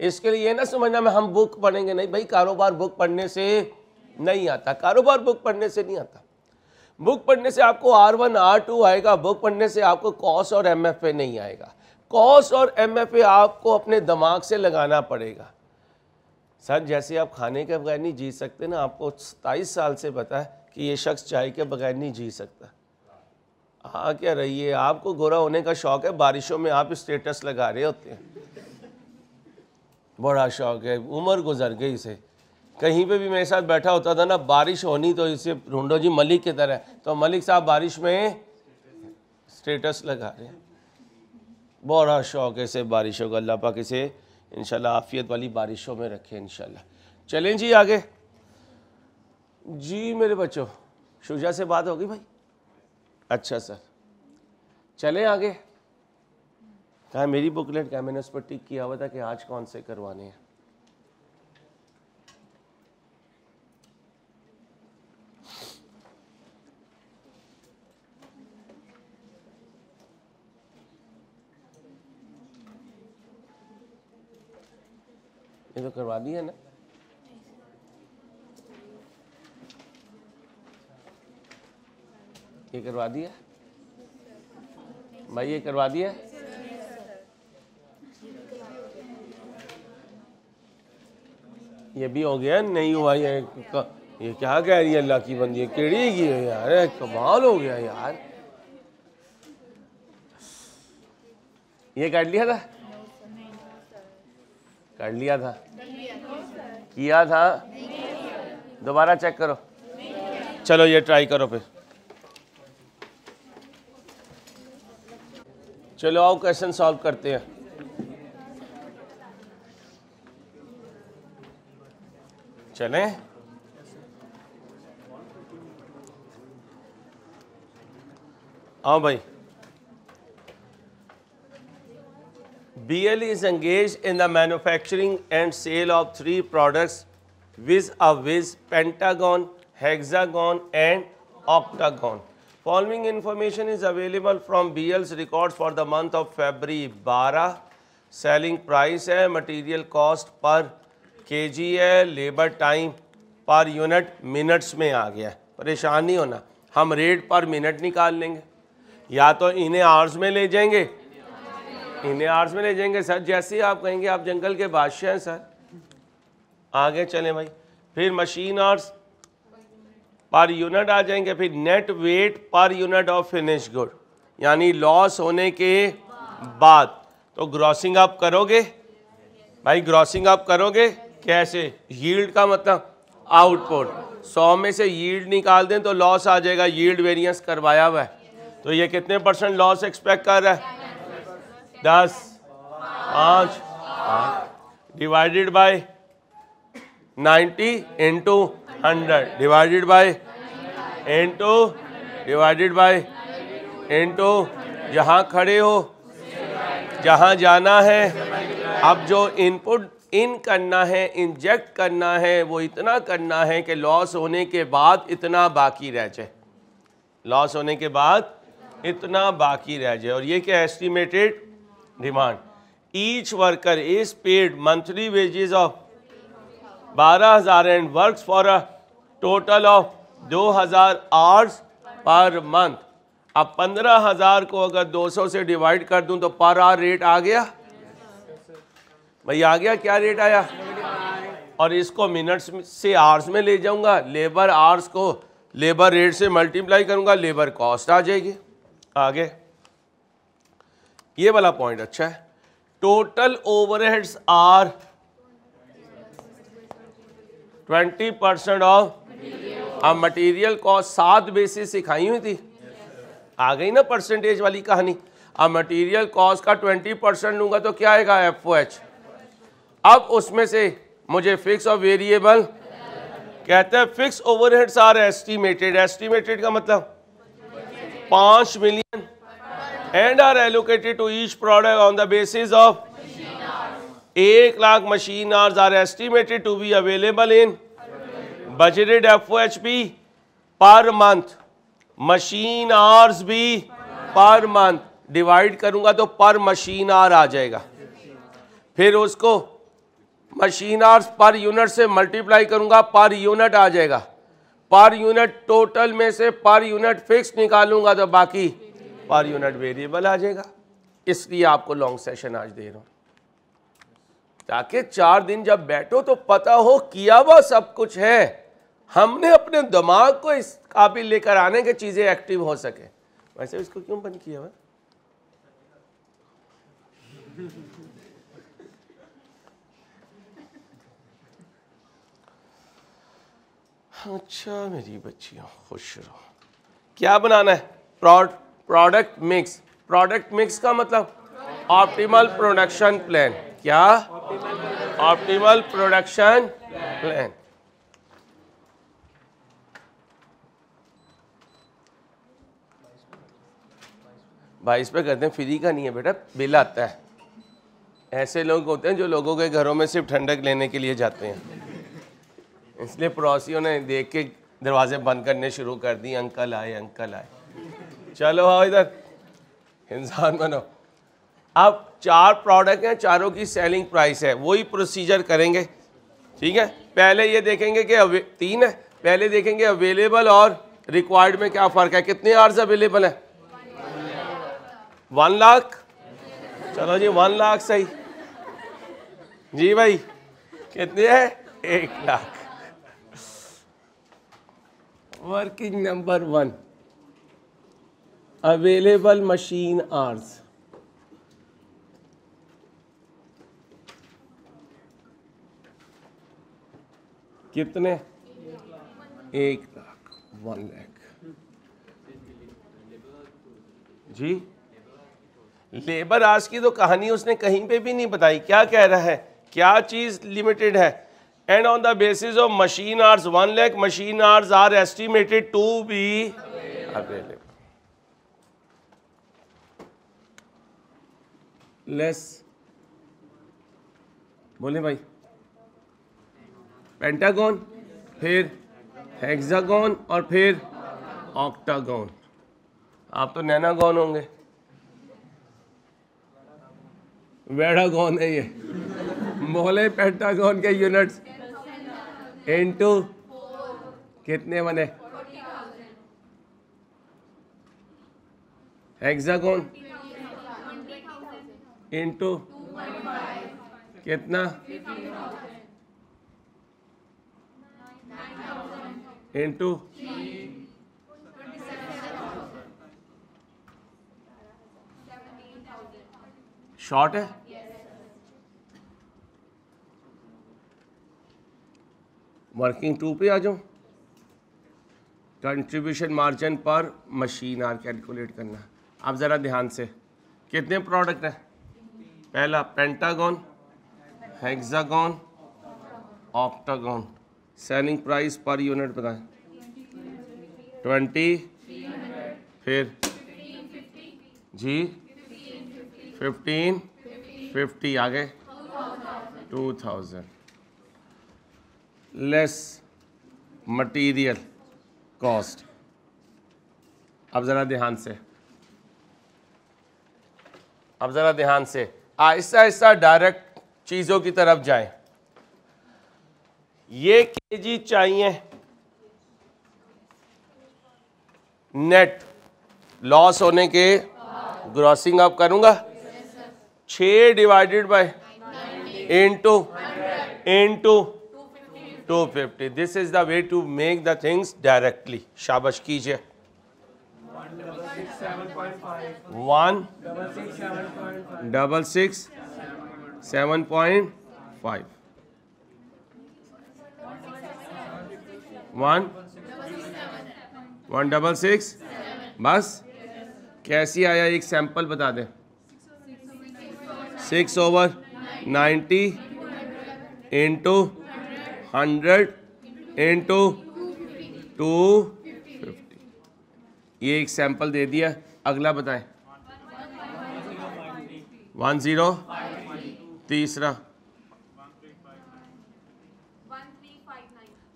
इसके लिए ये ना समझना मैं हम बुक पढ़ेंगे, नहीं भाई, कारोबार बुक पढ़ने से नहीं आता, कारोबार बुक पढ़ने से नहीं आता। बुक पढ़ने से आपको R1 R2 आएगा, बुक पढ़ने से आपको कॉस्ट और MFA नहीं आएगा। कॉस्ट और MFA आपको अपने दिमाग से लगाना पड़ेगा। सर जैसे आप खाने के बगैर नहीं जी सकते ना, आपको 27 साल से पता है कि ये शख्स चाय के बगैर नहीं जी सकता। हाँ क्या रही है, आपको गोरा होने का शौक है, बारिशों में आप स्टेटस लगा रहे होते हैं, बड़ा शौक है, उम्र गुजर गई इसे। कहीं पे भी मेरे साथ बैठा होता था ना, बारिश होनी तो इसे ढूंढो जी मलिक की तरह, तो मलिक साहब बारिश में स्टेटस लगा रहे हैं। बड़ा शौक है इसे बारिशों का, अल्लाह पाक इसे इंशाल्लाह आफियत वाली बारिशों में रखे इंशाल्लाह। चलें जी आगे। जी मेरे बच्चों, शुजा से बात होगी भाई? अच्छा सर, चलें आगे। कहा मेरी बुकलेट क्या, मैंने उस पर टिक किया हुआ था कि आज कौन से करवाने हैं। ये तो करवा दिया ना, ये करवा दिया भाई, ये करवा दिया। ये भी हो गया, नहीं हुआ ये क्या कह रही है अल्लाह की बंदी, केड़ी की है यार, कमाल हो गया यार। ये कर लिया था, कर लिया था, किया था, दोबारा चेक करो। चलो ये ट्राई करो फिर। चलो आओ क्वेश्चन सॉल्व करते हैं। चलें, आओ भाई। BL is engaged in the manufacturing and sale of 3 products: viz, pentagon, hexagon and octagon. Following information is available from BL's records for the month of February. 12 selling price है, material cost per kg है, labour time per unit minutes में आ गया। परेशान नहीं होना, हम rate पर minute निकाल लेंगे, या तो इन्हें आवर्स में ले जाएंगे, इन्हें आवर्स में ले जाएंगे सर, जैसे ही आप कहेंगे, आप जंगल के बादशाह हैं सर। आगे चलें भाई, फिर मशीन आवर्स पर यूनिट आ जाएंगे, फिर नेट वेट पर यूनिट ऑफ फिनिश गुड, यानी लॉस होने के बाद। तो ग्रॉसिंग अप करोगे भाई, ग्रॉसिंग अप करोगे कैसे? यील्ड का मतलब आउटपुट, 100 में से यील्ड निकाल दें तो लॉस आ जाएगा, यील्ड वेरिएंस करवाया हुआ है। तो ये कितने % लॉस एक्सपेक्ट कर रहा है? 10, 5 divided by 90 into 100 divided by into divided by into, जहाँ खड़े हो, जहाँ जाना है, अब जो इनपुट इन करना है, इंजेक्ट करना है, वो इतना करना है कि लॉस होने के बाद इतना बाकी रह जाए, लॉस होने के बाद इतना बाकी रह जाए। और ये क्या estimated demand, each worker is paid monthly wages of 12,000 and works for a total of 2,000 hours per month. अब 15,000 को अगर 200 से डिवाइड कर दूं तो पर आवर रेट आ गया भाई, आ गया, क्या रेट आया? और इसको मिनट्स से आवर्स में ले जाऊंगा, लेबर आवर्स को लेबर रेट से मल्टीप्लाई करूंगा, लेबर कॉस्ट आ जाएगी। आगे ये वाला पॉइंट अच्छा है, टोटल ओवरहेड्स आर 20% ऑफ। अब मटेरियल कॉस्ट 7 बेसिस सिखाई हुई थी, आ गई ना परसेंटेज वाली कहानी। अब मटेरियल कॉस्ट का 20% लूंगा तो क्या आएगा? FOH। अब उसमें से मुझे फिक्स और वेरिएबल कहते हैं, fix overheads are estimated, estimated का मतलब 5 million and are allocated to each product on the basis of 1 lakh machine hours are estimated to be available in budgeted FOHP per month, machine hours भी per month, divide करूंगा तो पर machine our आ जाएगा, फिर उसको machine hours पर unit से multiply करूंगा, पर यूनिट आ जाएगा, पर यूनिट टोटल में से पर यूनिट फिक्स निकालूंगा तो बाकी पर यूनिट वेरिएबल आ जाएगा। इसलिए आपको लॉन्ग सेशन आज दे रहा हूं, ताकि 4 दिन जब बैठो तो पता हो किया हुआ सब कुछ है, हमने अपने दिमाग को इस काबिल लेकर आने के चीजें एक्टिव हो सके। वैसे इसको क्यों बंद किया हुआ? अच्छा मेरी बच्चियों खुश रहो। क्या बनाना है? Product mix. प्रोडक्ट मिक्स का मतलब ऑप्टिमल प्रोडक्शन प्लान। क्या? Optimal production plan. भाई इस पे करते हैं, फ्री का नहीं है बेटा, बिल आता है। ऐसे लोग होते हैं जो लोगों के घरों में सिर्फ ठंडक लेने के लिए जाते हैं, इसलिए पड़ोसियों ने देख के दरवाजे बंद करने शुरू कर दिए, अंकल आए अंकल आए। चलो आओ इधर, इंसान बनो। अब 4 प्रोडक्ट हैं, चारों की सेलिंग प्राइस है, वही प्रोसीजर करेंगे, ठीक है। पहले ये देखेंगे कि 3 है, पहले देखेंगे अवेलेबल और रिक्वायर्ड में क्या फ़र्क है। कितने आर्स अवेलेबल है? 1 लाख। चलो जी 1 लाख सही जी भाई। कितने है? 1 lakh. Working number 1, available machine hours कितने? 1 लाख, 1 लाख जी। लेबर आर्स की तो कहानी उसने कहीं पे भी नहीं बताई। क्या कह रहा है, क्या चीज लिमिटेड है? And on the basis of machine hours 1 lakh machine hours are estimated to be available. Less बोले भाई, पेंटागन, फिर हेक्सागन और फिर ऑक्टागन। आप तो नैनागन होंगे, वेड़ागन है ये। बोले पेंटागन के यूनिट्स इनटू कितने बने? हेक्सागन इनटू कितना? इनटू शॉर्ट है। वर्किंग 2 पे आ जाओ। कंट्रीब्यूशन मार्जिन पर मशीन आर कैलकुलेट करना। अब ज़रा ध्यान से, कितने प्रोडक्ट हैं? पहला pentagon, hexagon, octagon. Selling price per unit बताएं। 20, फिर जी 15, 50 आगे 2000 लेस मटीरियल कॉस्ट। अब ज़रा ध्यान से, अब ज़रा ध्यान से, आहिस्ता आहिस्ता डायरेक्ट चीज़ों की तरफ जाएं। ये केजी चाहिए, नेट लॉस होने के ग्रॉसिंग अप करूंगा। 6 divided by into 250। This is the way to make the things directly. शाबाश कीजिए। 166 7.5 166 बस। कैसी आया एक सैंपल बता दें। 6/90 इंटू 100 इंटू 250। ये एक सैंपल दे दिया। अगला बताएं। 10। तीसरा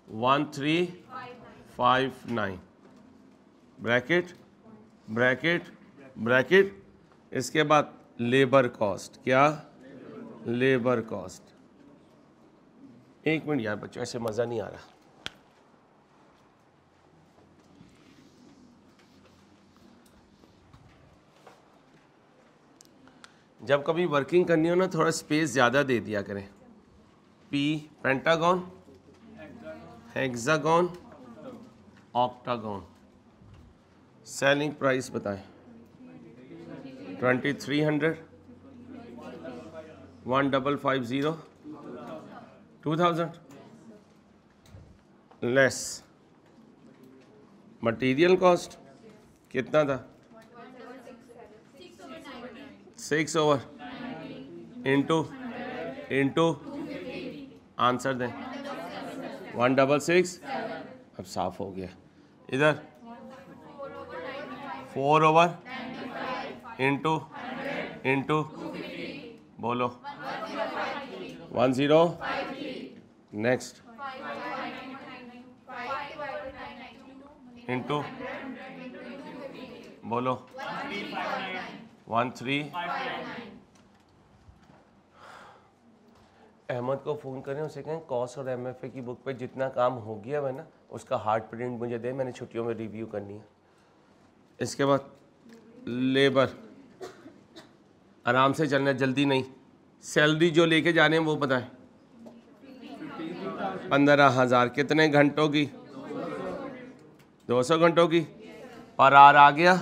1359 ब्रैकेट ब्रैकेट ब्रैकेट। इसके बाद लेबर कॉस्ट। क्या? Labour cost. एक मिनट यार बच्चों, ऐसे मज़ा नहीं आ रहा। जब कभी वर्किंग करनी हो ना, थोड़ा स्पेस ज़्यादा दे दिया करें। P pentagon, hexagon, octagon. Selling price बताएं। 2300, 1550, 2000 लेस मटीरियल कॉस्ट। कितना था? 6 इंटू आंसर दें। 166। अब साफ हो गया। इधर 4 इंटू बोलो 10। नेक्स्ट इंटू बोलो 13 अहमद को फ़ोन करें, उसे कहें कॉस और MFA की बुक पे जितना काम हो गया है ना उसका हार्ड प्रिंट मुझे दे, मैंने छुट्टियों में रिव्यू करनी है। इसके बाद लेबर, आराम से चलना, जल्दी नहीं। सैलरी जो लेके जा रहे हैं वो बताएं। 15,000 कितने घंटों की? 200 घंटों की। पर आर आ गया,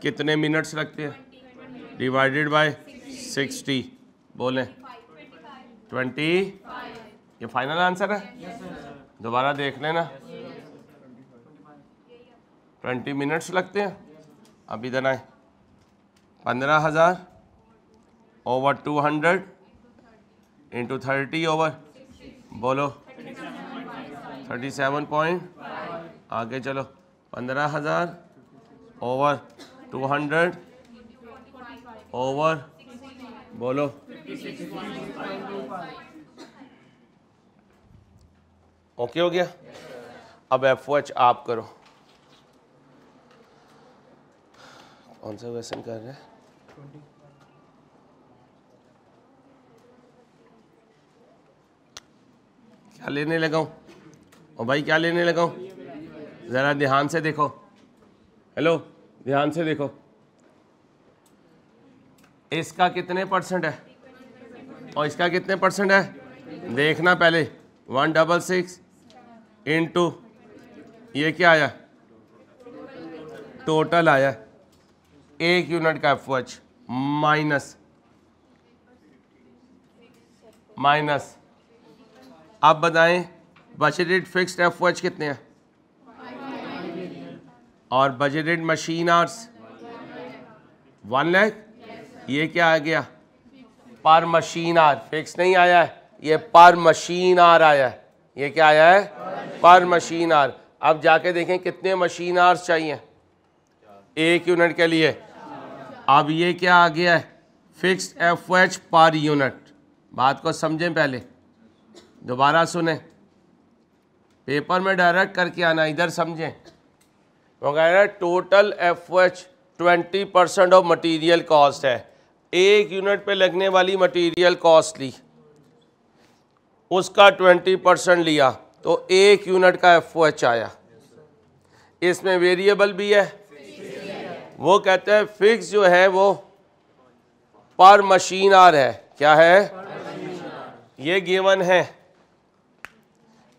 कितने मिनट्स लगते हैं? डिवाइडेड बाय 60, बोलें 25। ये फाइनल आंसर है? दोबारा देख लेना। 20 मिनट्स लगते हैं। अब इधर आए, 15,000 ओवर 200 इंटू 30 ओवर, बोलो 37 पॉइंट। आगे चलो, 15,000 ओवर 200 ओवर, बोलो ओके हो गया। अब FOH आप करो। कौन सा क्वेश्चन कर रहे हैं? क्या लेने लगाऊं? ओ भाई क्या लेने लगाऊं? ज़रा ध्यान से देखो। हेलो, ध्यान से देखो। इसका कितने परसेंट है और इसका कितने परसेंट है? देखना पहले। 166 इंटू ये क्या आया? टोटल आया 1 यूनिट का FOH माइनस। अब बताएं बजटेड फिक्स्ड FOH कितने हैं और बजटेड मशीन आवर्स 1 लाख। ये क्या आ गया? पर मशीन आवर। फिक्स नहीं आया है, ये पर मशीन आवर आया है। ये क्या आया है? पर मशीन आवर। अब जाके देखें कितने मशीन आवर्स चाहिए 1 यूनिट के लिए। अब ये क्या आ गया है? Fixed FOH per unit. बात को समझें, पहले दोबारा सुने, पेपर में डायरेक्ट करके आना, इधर समझें। वो कह रहा है total FOH 20% of material cost है। 1 यूनिट पे लगने वाली मटीरियल कॉस्ट ली, उसका 20% लिया तो 1 यूनिट का FOH आया। इसमें वेरिएबल भी है। वो कहते हैं फिक्स जो है वो पर मशीन आवर है। क्या है? ये गिवन है।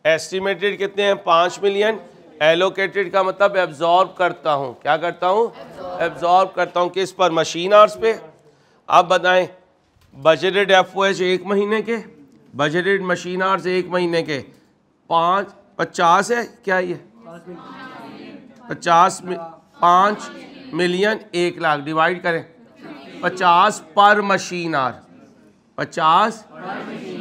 एस्टिमेटेड कितने हैं? 5 मिलियन। एलोकेटेड का मतलब एब्जॉर्ब करता हूं। क्या करता हूं? एब्जॉर्ब करता हूं। किस पर? मशीन आवर्स पे। अब बताएं बजटेड FOH 1 महीने के, बजटेड मशीन आवर्स 1 महीने के 50 है। क्या ये 50 5 मिलियन 1 लाख डिवाइड करें 50 पर मशीन आवर। 50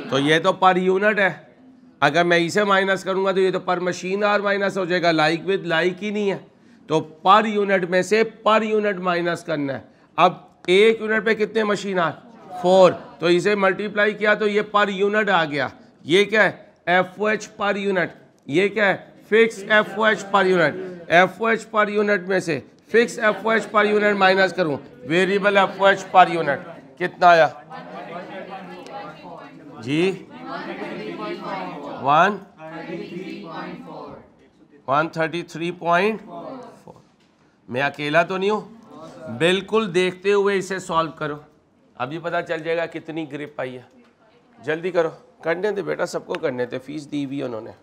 तो ये तो पर यूनिट है। अगर मैं इसे माइनस करूंगा तो ये तो पर मशीन आवर माइनस हो जाएगा। लाइक विद लाइक ही नहीं है, तो पर यूनिट में से पर यूनिट माइनस करना है। अब 1 यूनिट पे कितने मशीन आवर? 4, तो इसे मल्टीप्लाई किया तो ये पर यूनिट आ गया। ये क्या है? FOH per unit. ये क्या है? Fix FOH per unit. FOH per unit में से fix FOH per unit minus करूं वेरिएबल FOH पर यूनिट, कितना आया जी? 133.4। मैं अकेला तो नहीं हूं। बिल्कुल देखते हुए इसे सॉल्व करो, अभी पता चल जाएगा कितनी ग्रिप आई है। जल्दी करो, करने दे बेटा, सबको करने थे, फीस दी हुई उन्होंने।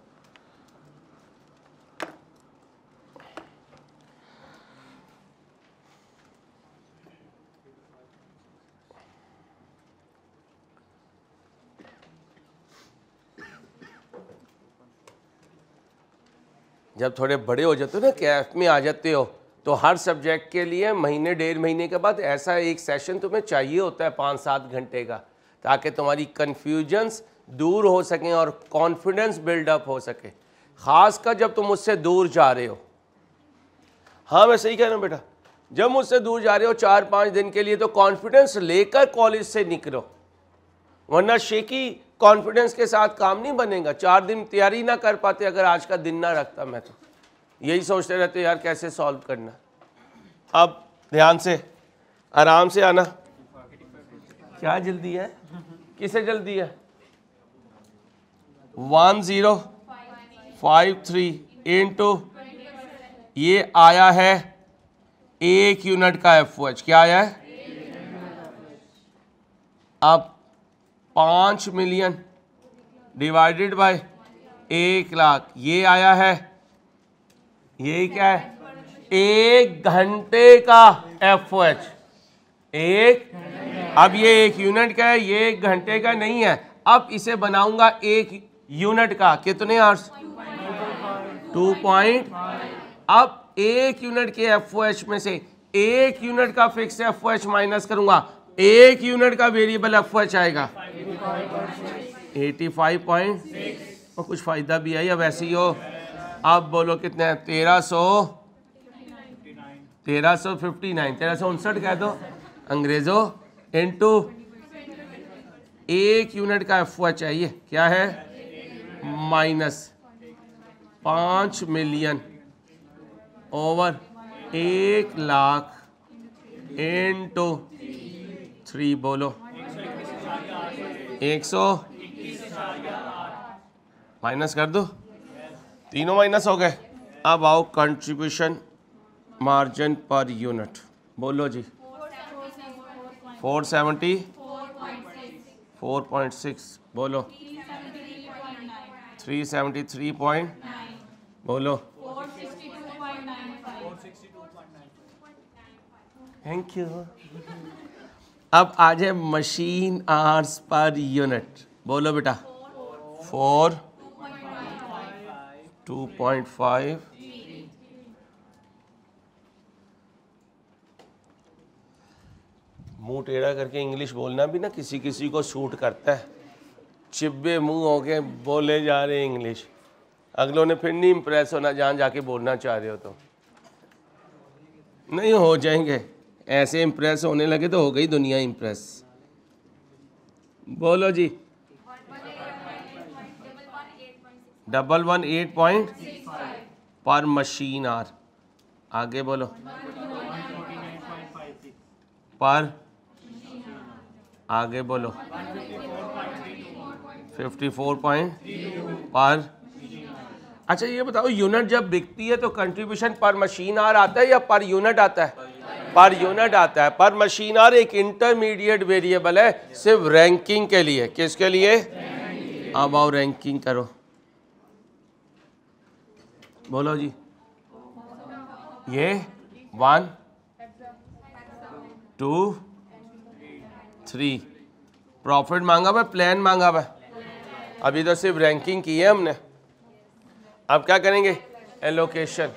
जब थोड़े बड़े हो जाते हो ना, कैफ में आ जाते हो, तो हर सब्जेक्ट के लिए महीने 1.5 महीने के बाद ऐसा एक सेशन तुम्हें चाहिए होता है 5-7 घंटे का, ताकि तुम्हारी कन्फ्यूजन्स दूर हो सकें और कॉन्फिडेंस बिल्डअप हो सके। ख़ासकर जब तुम मुझसे दूर जा रहे हो। हाँ मैं सही कह रहा हूँ बेटा, जब मुझसे दूर जा रहे हो 4-5 दिन के लिए, तो कॉन्फिडेंस लेकर कॉलेज से निकलो, वरना शेकी कॉन्फिडेंस के साथ काम नहीं बनेगा। 4 दिन तैयारी ना कर पाते अगर आज का दिन ना रखता, मैं तो यही सोचते रहते यार कैसे सॉल्व करना। अब ध्यान से आराम से आना। क्या जल्दी है? किसे जल्दी है? 1053 इंटू ये आया है 1 यूनिट का FOH। क्या आया है? अब 5 मिलियन डिवाइडेड बाय 1 लाख, ये आया है, ये क्या है? 1 घंटे का FOH। अब ये 1 यूनिट का है, ये 1 घंटे का नहीं है। अब इसे बनाऊंगा 1 यूनिट का, कितने आवर्स? 2. अब 1 यूनिट के FOH में से 1 यूनिट का फिक्स FOH माइनस करूंगा, 1 यूनिट का वेरिएबल FOH आएगा 85.6। और कुछ फायदा भी है या वैसे ही हो? अब बोलो कितने हैं? 1359 कह दो अंग्रेजों, इनटू 1 यूनिट का FOH चाहिए, क्या है? Minus 5 million over 1 lakh into 3, बोलो 100 माइनस कर दो, तीनों माइनस हो गए। अब आओ कंट्रीब्यूशन मार्जिन पर यूनिट, बोलो जी 474.6, बोलो 373. बोलो 462.95। Thank you. अब आ जाए मशीन आवर्स पर यूनिट, बोलो बेटा 2.5। मुंह टेढ़ा करके इंग्लिश बोलना भी ना किसी किसी को सूट करता है। चिब्बे मुंह हो के बोले जा रहे इंग्लिश, अगलों ने फिर नहीं इम्प्रेस होना जहाँ जाके बोलना चाह रहे हो तो नहीं हो जाएंगे। ऐसे इम्प्रेस होने लगे तो हो गई दुनिया इम्प्रेस। बोलो जी 118.6 पर मशीन आर। आगे बोलो पर, आगे बोलो 54 पर। अच्छा ये बताओ, यूनिट जब बिकती है तो कंट्रीब्यूशन पर मशीन आर आता है या पर यूनिट आता है? पर यूनिट आता है। पर मशीन आर एक इंटरमीडिएट वेरिएबल है सिर्फ रैंकिंग के लिए। किसके लिए? अब आओ रैंकिंग करो, बोलो जी ये 1 2 3 प्रॉफिट मांगा हुआ, प्लान मांगा हुआ। अभी तो सिर्फ रैंकिंग की है हमने। अब क्या करेंगे? एलोकेशन।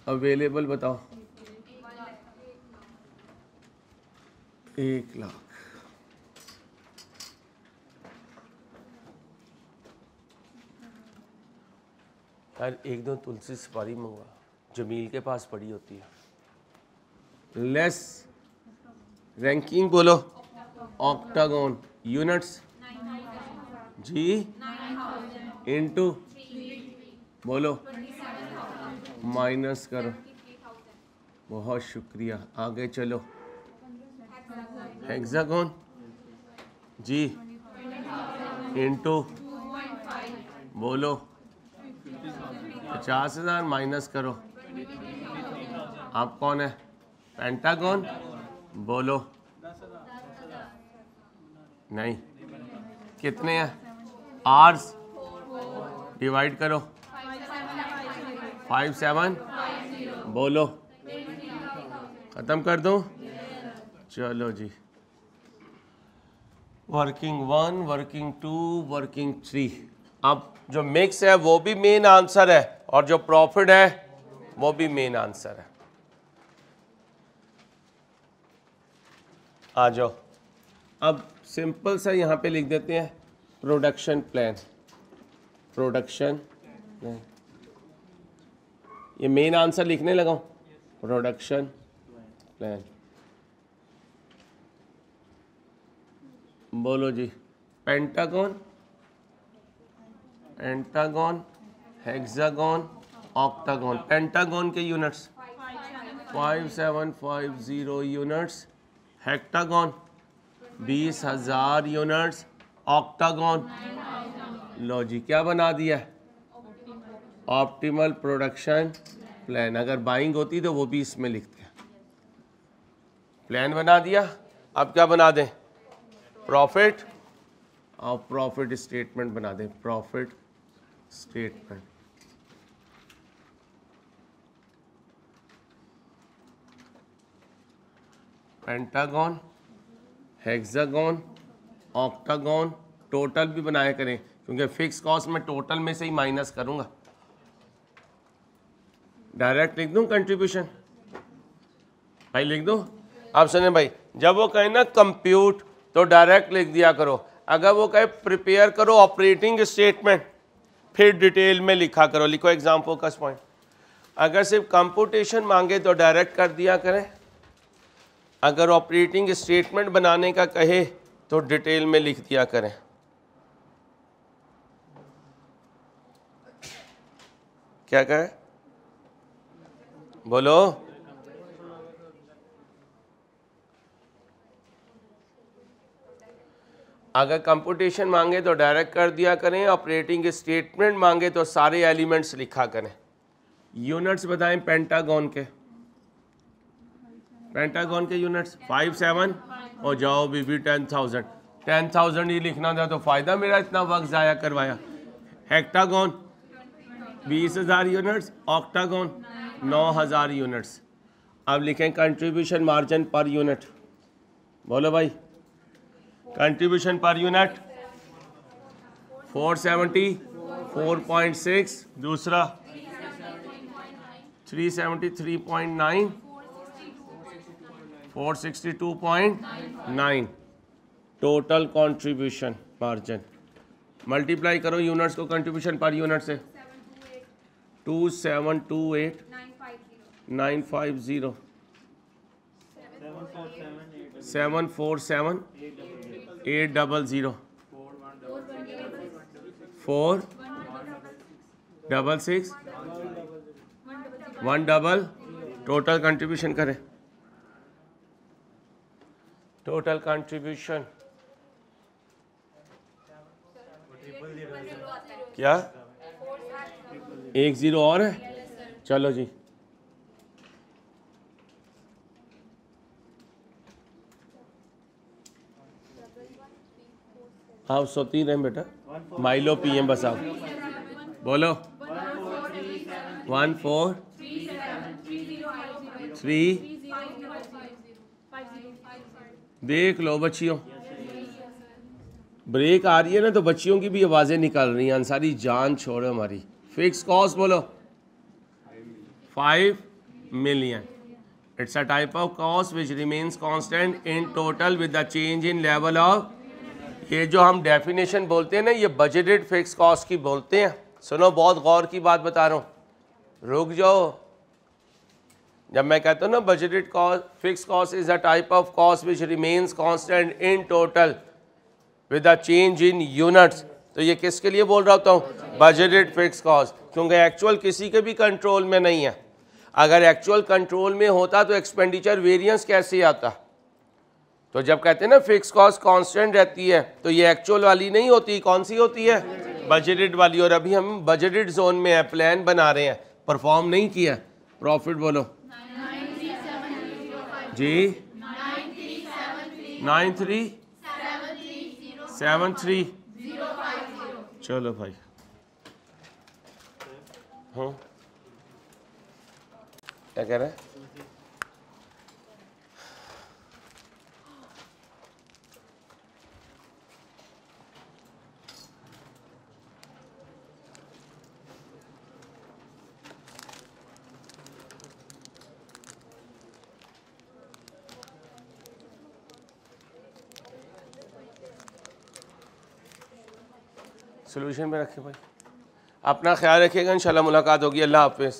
अवेलेबल बताओ 1 लाख। यार एक दो तुलसी सुपारी मंगवा, जमील के पास पड़ी होती है। लेस रैंकिंग बोलो ऑक्टागन यूनिट्स जी इनटू बोलो माइनस करो। बहुत शुक्रिया। आगे चलो हेक्सागन जी इनटू बोलो 50,000 माइनस करो। आप कौन है? पेंटागन बोलो नहीं, कितने हैं? आर्स डिवाइड करो 57 बोलो खत्म कर दो। चलो जी वर्किंग 1 वर्किंग 2 वर्किंग 3। अब जो मिक्स है वो भी मेन आंसर है और जो प्रॉफिट है वो भी मेन आंसर है। आ जाओ अब सिंपल सा यहाँ पे लिख देते हैं प्रोडक्शन प्लान। प्रोडक्शन ये मेन आंसर लिखने लगा हूँ। प्रोडक्शन प्लान बोलो जी पेंटागन हेक्सागन ऑक्टागन। पेंटागन के यूनिट्स 5750 यूनिट्स, हेक्टागन 20,000 यूनिट्स, ऑक्टागन लो जी क्या बना दिया, ऑप्टिमल प्रोडक्शन प्लान। अगर बाइंग होती तो वो भी इसमें लिखते हैं, प्लान बना दिया। अब क्या बना दें, प्रॉफिट, और प्रॉफिट स्टेटमेंट बना दें, profit statement. Pentagon, hexagon, octagon, total भी बनाया करें क्योंकि फिक्स कॉस्ट में टोटल में से ही माइनस करूंगा। डायरेक्ट लिख दूं कंट्रीब्यूशन भाई, लिख दूं। अब सुने भाई, जब वो कहे ना कंप्यूट तो डायरेक्ट लिख दिया करो, अगर वो कहे प्रिपेयर करो ऑपरेटिंग स्टेटमेंट फिर डिटेल में लिखा करो। लिखो एग्जाम फोकस पॉइंट। अगर सिर्फ कंप्यूटेशन मांगे तो डायरेक्ट कर दिया करें, अगर ऑपरेटिंग स्टेटमेंट बनाने का कहे तो डिटेल में लिख दिया करें। क्या कहे बोलो, अगर कंप्यूटेशन मांगे तो डायरेक्ट कर दिया करें, ऑपरेटिंग स्टेटमेंट मांगे तो सारे एलिमेंट्स लिखा करें। यूनिट्स बताएं पेंटागन के, पेंटागन के यूनिट्स 57 और जाओ बीबी 10,000, 10,000 ही लिखना था तो फ़ायदा मेरा इतना वक्त ज़ाया करवाया। हेक्टागन 20,000 यूनिट्स, ऑक्टागन 9,000 यूनिट्स। अब लिखें कंट्रीब्यूशन मार्जिन पर यूनिट, बोलो भाई कंट्रीब्यूशन पर यूनिट 470, 4.6, दूसरा 373.9, 462.9 टोटल कंट्रीब्यूशन मार्जिन। मल्टीप्लाई करो यूनिट्स को कंट्रीब्यूशन पर यूनिट से, 2728,950, 747,800, 466, 1 टोटल कंट्रीब्यूशन करें। टोटल कंट्रीब्यूशन क्या 10 और है, चलो जी आप सोती रहें बेटा, माइलो पीएम बस आप बोलो 143 देख लो बच्चियों, ब्रेक आ रही है ना तो बच्चियों की भी आवाज़ें निकल रही हैं, अंसारी जान छोड़ो हमारी। फिक्स कॉस्ट बोलो 5 million। It's a type of cost which remains constant in total with the change in level of. ये जो हम डेफिनेशन बोलते हैं ना, ये बजटेड फिक्स कॉस्ट की बोलते हैं। सुनो बहुत गौर की बात बता रहा हूँ, रुक जाओ। जब मैं कहता हूँ ना budgeted cost, fix cost is a type of cost which remains constant in total with a change in units, तो ये किसके लिए बोल रहा होता हूँ, बजटेड फिक्स कॉस्ट, क्योंकि एक्चुअल किसी के भी कंट्रोल में नहीं है। अगर एक्चुअल कंट्रोल में होता तो एक्सपेंडिचर वेरिएंस कैसे आता। तो जब कहते हैं ना फिक्स कॉस्ट कांस्टेंट रहती है तो ये एक्चुअल वाली नहीं होती, कौन सी होती है, बजटेड वाली। और अभी हम बजटेड जोन में है, प्लान बना रहे हैं, परफॉर्म नहीं किया। प्रॉफिट बोलो जी 9373 चलो भाई। हाँ क्या कह रहे हैं, सोल्यूशन में रखें भाई। अपना ख्याल रखिएगा, इंशाल्लाह मुलाकात होगी। अल्लाह हाफिज़।